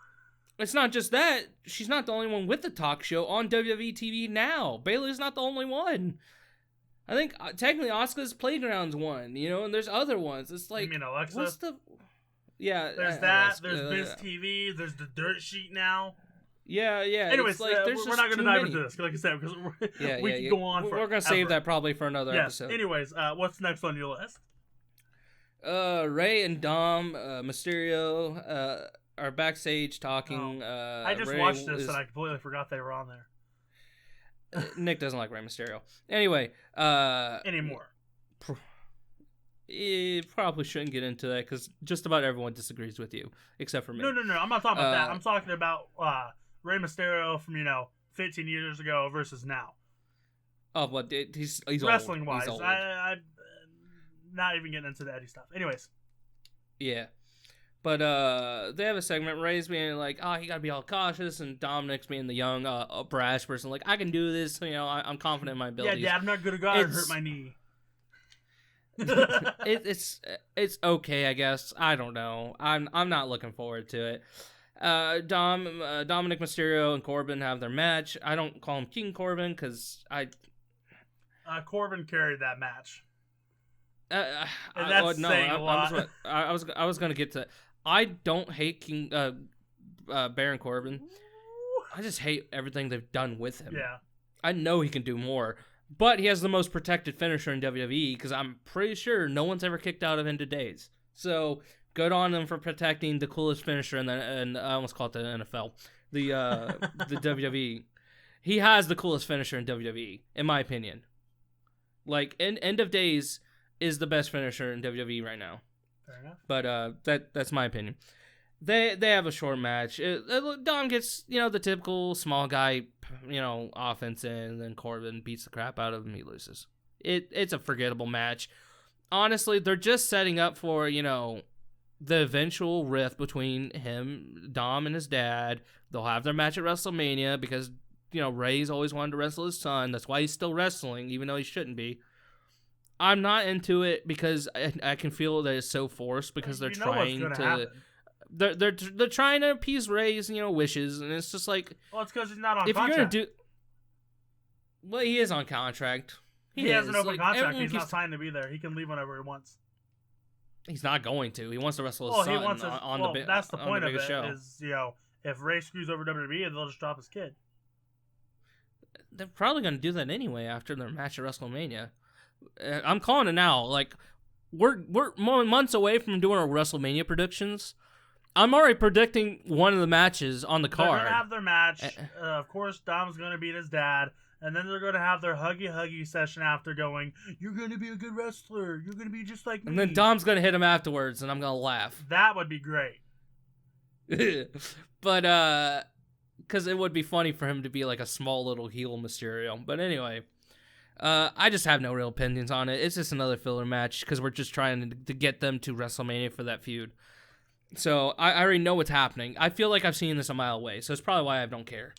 It's not just that. She's not the only one with the talk show on WWE TV now. Bayley's not the only one. I think technically Asuka's Playground's one, and there's other ones. It's like, you mean Alexa? What's the... Yeah. There's that. There's Biz TV. There's the Dirt Sheet now. Yeah. Anyways, like, we're not going to dive into this, like I said, because we can go on. We're going to save that probably for another episode. Anyways, what's next on your list? Ray and Dom, Mysterio, are backstage talking. I just watched this and I completely forgot they were on there. Nick doesn't like Rey Mysterio. Anyway, anymore. Probably shouldn't get into that because just about everyone disagrees with you, except for me. No. I'm not talking about that. I'm talking about Rey Mysterio from 15 years ago versus now. Oh, but he's wrestling old. wise. He's old. I'm not even getting into the Eddie stuff. Anyways. Yeah. But they have a segment, Ray's being like, you gotta be all cautious, and Dominic's being the young, brash person, like, I can do this, I'm confident in my abilities. Yeah, I'm not gonna go out and hurt my knee. It's okay, I guess. I don't know. I'm not looking forward to it. Dominic Mysterio and Corbin have their match. I don't call him King Corbin because Corbin carried that match. And that's saying a lot. I was gonna get to. I don't hate King Baron Corbin. I just hate everything they've done with him. Yeah. I know he can do more, but he has the most protected finisher in WWE because I'm pretty sure no one's ever kicked out of him to days. So good on them for protecting the coolest finisher and I almost called it the NFL, the WWE. He has the coolest finisher in WWE, in my opinion. Like End of Days is the best finisher in WWE right now. Fair enough. But that's my opinion. They have a short match. Dom gets the typical small guy offense in, and then Corbin beats the crap out of him. He loses. It's a forgettable match. Honestly, they're just setting up for the eventual rift between Dom and his dad. They'll have their match at WrestleMania because Ray's always wanted to wrestle his son. That's why he's still wrestling, even though he shouldn't be. I'm not into it because I can feel that it's so forced because they're trying to. They're trying to appease Ray's wishes, and it's just like. Well, it's because he's not on contract. You're gonna do. Well, he is on contract. He has an open contract. He's not signed to be there. He can leave whenever he wants. He's not going to. He wants to wrestle his son on the that's the point of it. Show. Is if Ray screws over WWE, they'll just drop his kid. They're probably going to do that anyway after their match at WrestleMania. I'm calling it now. Like we're months away from doing our WrestleMania predictions. I'm already predicting one of the matches on the card. They're gonna have their match. Of course, Dom's gonna beat his dad, and then they're gonna have their huggy session after. Going, you're gonna be a good wrestler. You're gonna be just like me. And then Dom's gonna hit him afterwards, and I'm gonna laugh. That would be great. But because it would be funny for him to be like a small little heel Mysterio. But anyway. I just have no real opinions on it. It's just another filler match because we're just trying to get them to WrestleMania for that feud. So I already know what's happening. I feel like I've seen this a mile away, so it's probably why I don't care.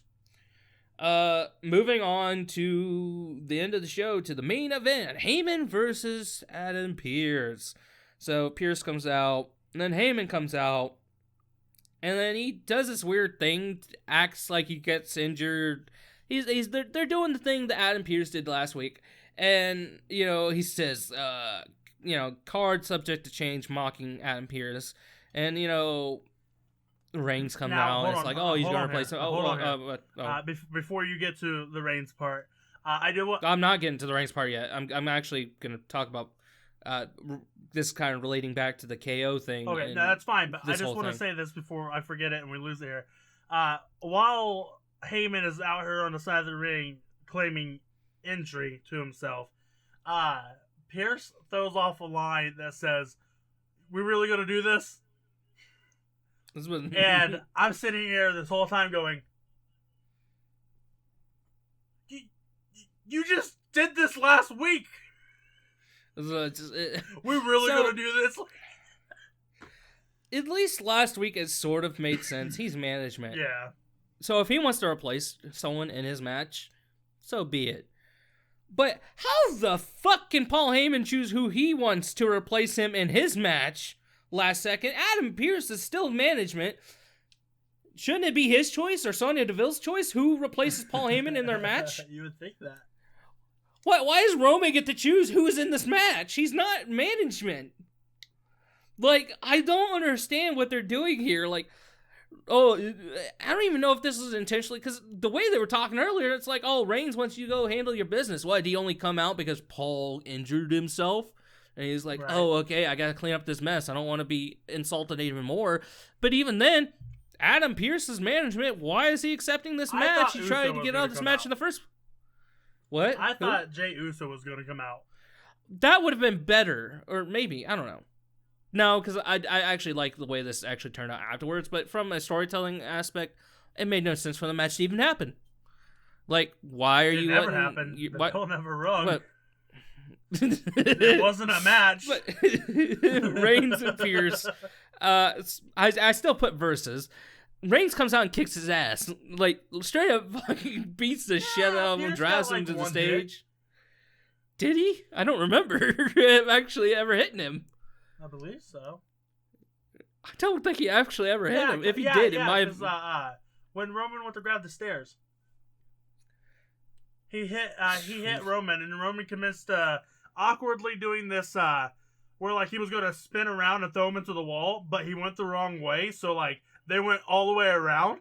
Moving on to the end of the show, to the main event, Heyman versus Adam Pearce. So Pearce comes out, and then Heyman comes out, and then he does this weird thing, acts like he gets injured. They're doing the thing that Adam Pearce did last week, and he says, card subject to change, mocking Adam Pearce, and Reigns comes out, and it's like, he's gonna replace him. Before you get to the Reigns part, I'm not getting to the Reigns part yet. I'm actually gonna talk about this kind of relating back to the KO thing. Okay, no, that's fine, but I just want to say this before I forget it and we lose it here. While Heyman is out here on the side of the ring claiming injury to himself, Pearce throws off a line that says, "We really gonna do this?" And I'm sitting here this whole time going, you just did this last week. We really gonna do this? At least last week it sort of made sense. He's management. Yeah. So if he wants to replace someone in his match, so be it. But how the fuck can Paul Heyman choose who he wants to replace him in his match last second? Adam Pearce is still management. Shouldn't it be his choice or Sonya Deville's choice who replaces Paul Heyman in their match? You would think that. Why does Roman get to choose who's in this match? He's not management. Like, I don't understand what they're doing here. Like, Oh, I don't even know if this was intentionally, because the way they were talking earlier, it's like, oh, Reigns wants you to go handle your business. What, did he only come out because Paul injured himself? And he's like, right. Oh, okay, I gotta clean up this mess. I don't want to be insulted even more. But even then, Adam Pearce's management, why is he accepting this match? He tried to get out of this match in the first... What? I thought Jey Uso was going to come out. That would have been better. Or maybe, I don't know. No, because I actually like the way this actually turned out afterwards, but from a storytelling aspect, it made no sense for the match to even happen. Like, why are you... It never happened. They're never wrong. But, it wasn't a match. But Reigns and Pierce. I still put versus. Reigns comes out and kicks his ass. Like, straight up fucking beats the shit out of him, drives him to the stage. Did he? I don't remember him actually ever hitting him. I believe so. I don't think he actually ever hit him. If he did, it might have... when Roman went to grab the stairs, he hit Roman, and Roman commenced awkwardly doing this where like he was going to spin around and throw him into the wall, but he went the wrong way, so like they went all the way around.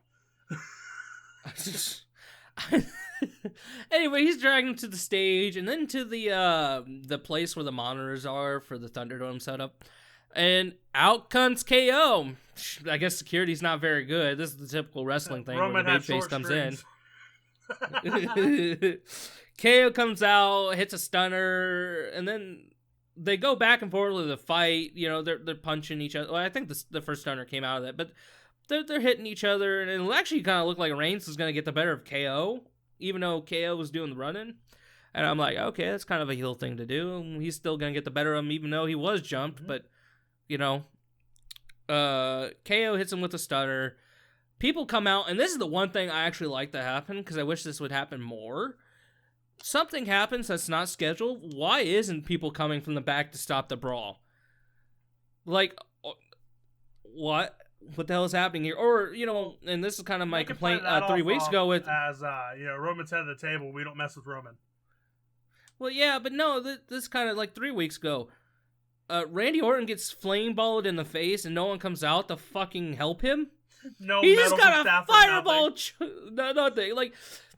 Anyway, he's dragging him to the stage and then to the place where the monitors are for the Thunderdome setup. And out comes KO. I guess security's not very good. This is the typical wrestling thing Roman where the babyface comes in. KO comes out, hits a stunner, and then they go back and forth with a fight. You know, they're punching each other. Well, I think the first stunner came out of that, but they're hitting each other, and it actually kind of looked like Reigns was going to get the better of KO, even though KO was doing the running. And I'm like, okay, that's kind of a heel thing to do. He's still going to get the better of him, even though he was jumped. But, you know, KO hits him with a stunner. People come out, and this is the one thing I actually like to happen, because I wish this would happen more. Something happens that's not scheduled. Why isn't people coming from the back to stop the brawl? Like, what? What the hell is happening here? Or, you know, and this is kind of my complaint 3 weeks ago with... As, you know, Roman's head of the table, we don't mess with Roman. Well, yeah, but no, this kind of like 3 weeks ago. Randy Orton gets flame balled in the face and no one comes out to fucking help him. No, he just got a fireball. Nothing. Like,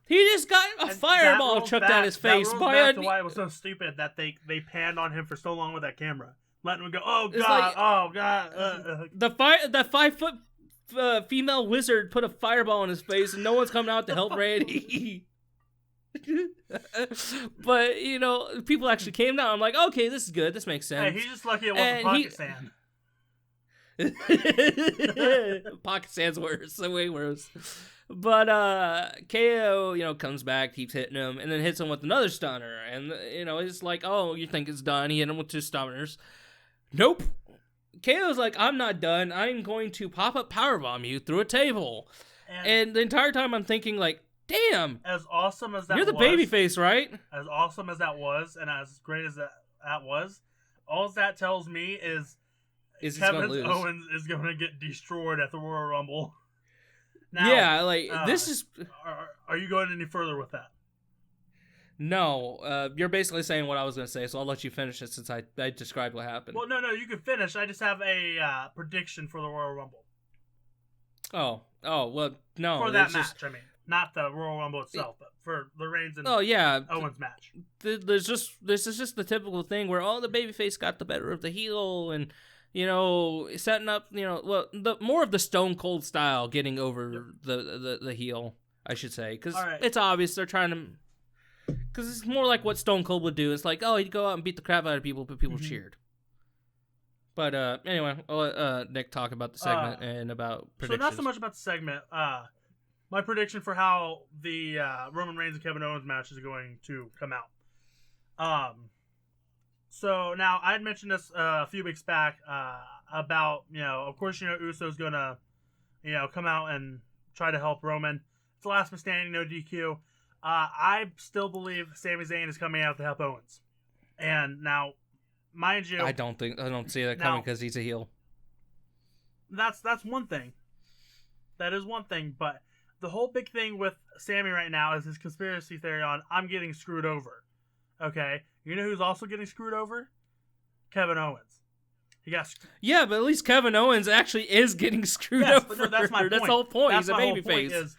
he just got a fireball chucked at his face. That's why it was so stupid that they panned on him for so long with that camera. Letting him go, oh god, like, The 5 foot female wizard put a fireball in his face and no one's coming out to help Randy. But, you know, people actually came down. I'm like, okay, this is good. This makes sense. Hey, he's just lucky it wasn't pocket sand. Pocket sand's worse. Way worse. But KO, you know, comes back, keeps hitting him, and then hits him with another stunner. And, you know, it's like, oh, you think it's done. He hit him with 2 stunners. Nope. KO's like, I'm not done. I'm going to pop-up powerbomb you through a table. And the entire time I'm thinking, like, damn. As awesome as that was. You're the babyface, right? As awesome as that was, and as great as that was, all that tells me is Kevin Owens is going to get destroyed at the Royal Rumble. Now, yeah, like, this is... Are you going any further with that? No. You're basically saying what I was going to say, so I'll let you finish it since I described what happened. Well, no, you can finish. I just have a prediction for the Royal Rumble. Oh, well, no. For that match, I mean. Not the Royal Rumble itself, but for the Reigns and Owens match. This is just the typical thing where the babyface got the better of the heel and, you know, setting up, you know, well, the more of the Stone Cold style getting over the heel, I should say. Because it's obvious they're trying to... Because it's more like what Stone Cold would do. It's like, oh, he'd go out and beat the crap out of people, but people cheered. But anyway, I'll let Nick talk about the segment and about predictions. So not so much about the segment. My prediction for how the Roman Reigns and Kevin Owens match is going to come out. So now I had mentioned this a few weeks back about, you know, of course, you know, Uso's going to, you know, come out and try to help Roman. It's the last man standing, no DQ. I still believe Sami Zayn is coming out to help Owens. And now, mind you, I don't see that coming because he's a heel. That's one thing. That is one thing, but the whole big thing with Sami right now is his conspiracy theory on I'm getting screwed over. Okay? You know who's also getting screwed over? Kevin Owens. Yeah, but at least Kevin Owens actually is getting screwed over. But no, that's my point. That's the whole point. That's He's a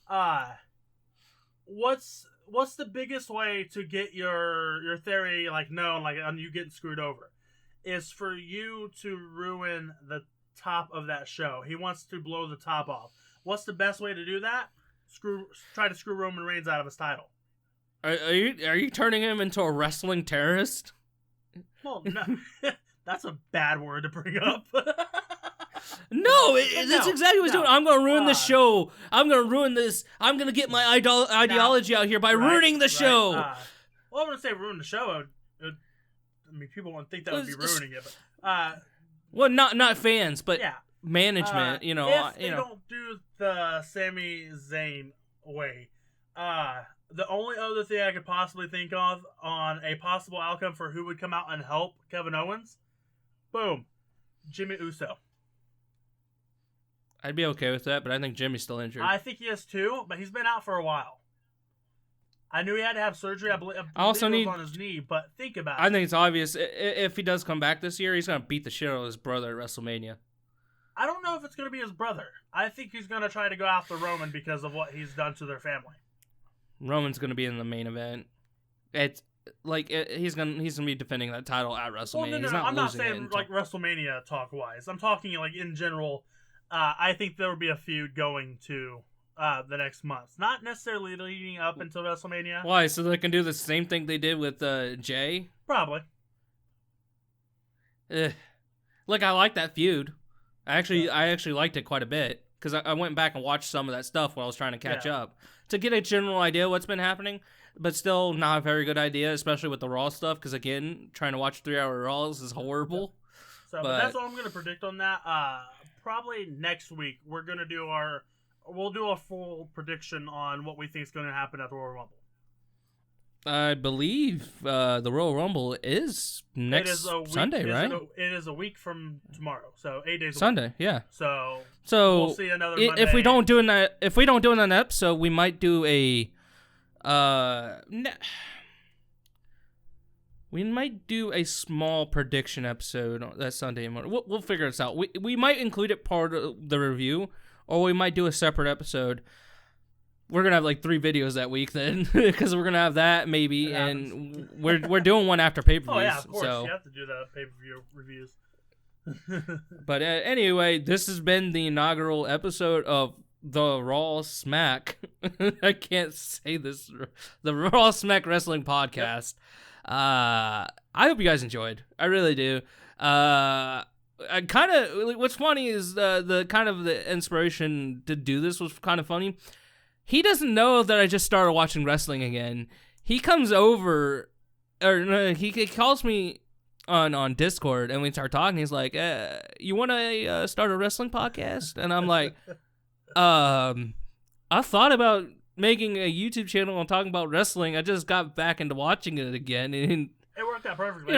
babyface. What's the biggest way to get your theory known, on you getting screwed over, is for you to ruin the top of that show. He wants to blow the top off. What's the best way to do that? Try to screw Roman Reigns out of his title. Are you turning him into a wrestling terrorist? Well, no. That's a bad word to bring up. No, that's exactly what he's doing. I'm going to ruin the show. I'm going to ruin this. I'm going to get my ideology out here by ruining the show. Well, I'm going to say ruin the show. People wouldn't think that would be ruining it. But, well, not fans, but management. If they don't do the Sami Zayn way, the only other thing I could possibly think of on a possible outcome for who would come out and help Kevin Owens, boom, Jimmy Uso. I'd be okay with that, but I think Jimmy's still injured. I think he is too, but he's been out for a while. I knew he had to have surgery. I believe it was on his knee, but think about it. I think it's obvious. If he does come back this year, he's going to beat the shit out of his brother at WrestleMania. I don't know if it's going to be his brother. I think he's going to try to go after Roman because of what he's done to their family. Roman's going to be in the main event. It's he's going to be defending that title at WrestleMania. Well, no, I'm not saying WrestleMania talk-wise. I'm talking in general. I think there will be a feud going to the next month. Not necessarily leading up until WrestleMania. Why? So they can do the same thing they did with Jay? Probably. I like that feud. I actually liked it quite a bit because I went back and watched some of that stuff while I was trying to catch up to get a general idea of what's been happening, but still not a very good idea, especially with the Raw stuff because, again, trying to watch 3-hour Raws is horrible. So but that's all I'm going to predict on that. Probably next week we'll do a full prediction on what we think is going to happen at the Royal Rumble. I believe the Royal Rumble is next Sunday, right? It is a week from tomorrow, so 8 days. Sunday, yeah. So we'll see another Monday. If we don't do an episode, we might do a we might do a small prediction episode that Sunday morning. We'll figure this out. We might include it part of the review, or we might do a separate episode. We're gonna have 3 videos that week then, because we're gonna have that maybe, and we're doing one after pay-per-views. Oh yeah, of course, so. You have to do the pay-per-view reviews. But anyway, this has been the inaugural episode of the Raw Smack. I can't say this. The Raw Smack Wrestling Podcast. Yep. I hope you guys enjoyed. I really do. I kind of. What's funny is the kind of the inspiration to do this was kind of funny. He doesn't know that I just started watching wrestling again. He comes over, or he calls me on Discord, and we start talking. He's like, "You want to start a wrestling podcast?" And I'm like, I thought about making a YouTube channel and talking about wrestling. I just got back into watching it again, and it worked out perfectly.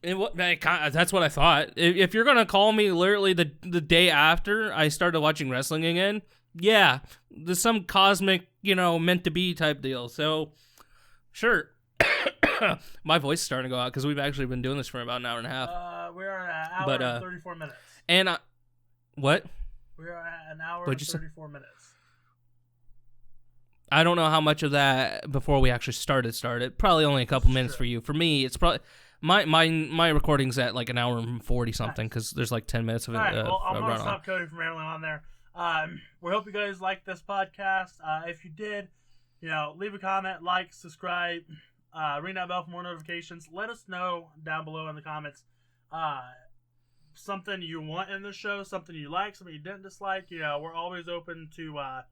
That's what I thought. If you're gonna call me literally the day after I started watching wrestling again. Yeah, there's some cosmic, meant to be type deal. So, sure. My voice is starting to go out because we've actually been doing this for about an hour and a half. We're at an hour and 34 minutes. And what? We're at an hour and 34 minutes. I don't know how much of that before we actually started. Probably only a couple minutes for you. For me, it's probably my recording's at an hour and 40 something because there's 10 minutes of it. All right, well, I'm gonna stop Cody from rambling on there. We hope you guys liked this podcast. If you did, leave a comment, subscribe, ring that bell for more notifications. Let us know down below in the comments something you want in the show, something you like, something you didn't dislike. We're always open to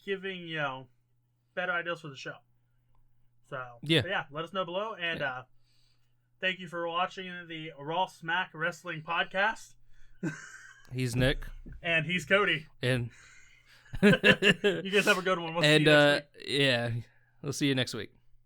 giving better ideas for the show. So yeah, let us know below, and thank you for watching the Raw Smack Wrestling Podcast. He's Nick. And he's Cody. And you guys have a good one. We'll see you next week. Yeah, we'll see you next week.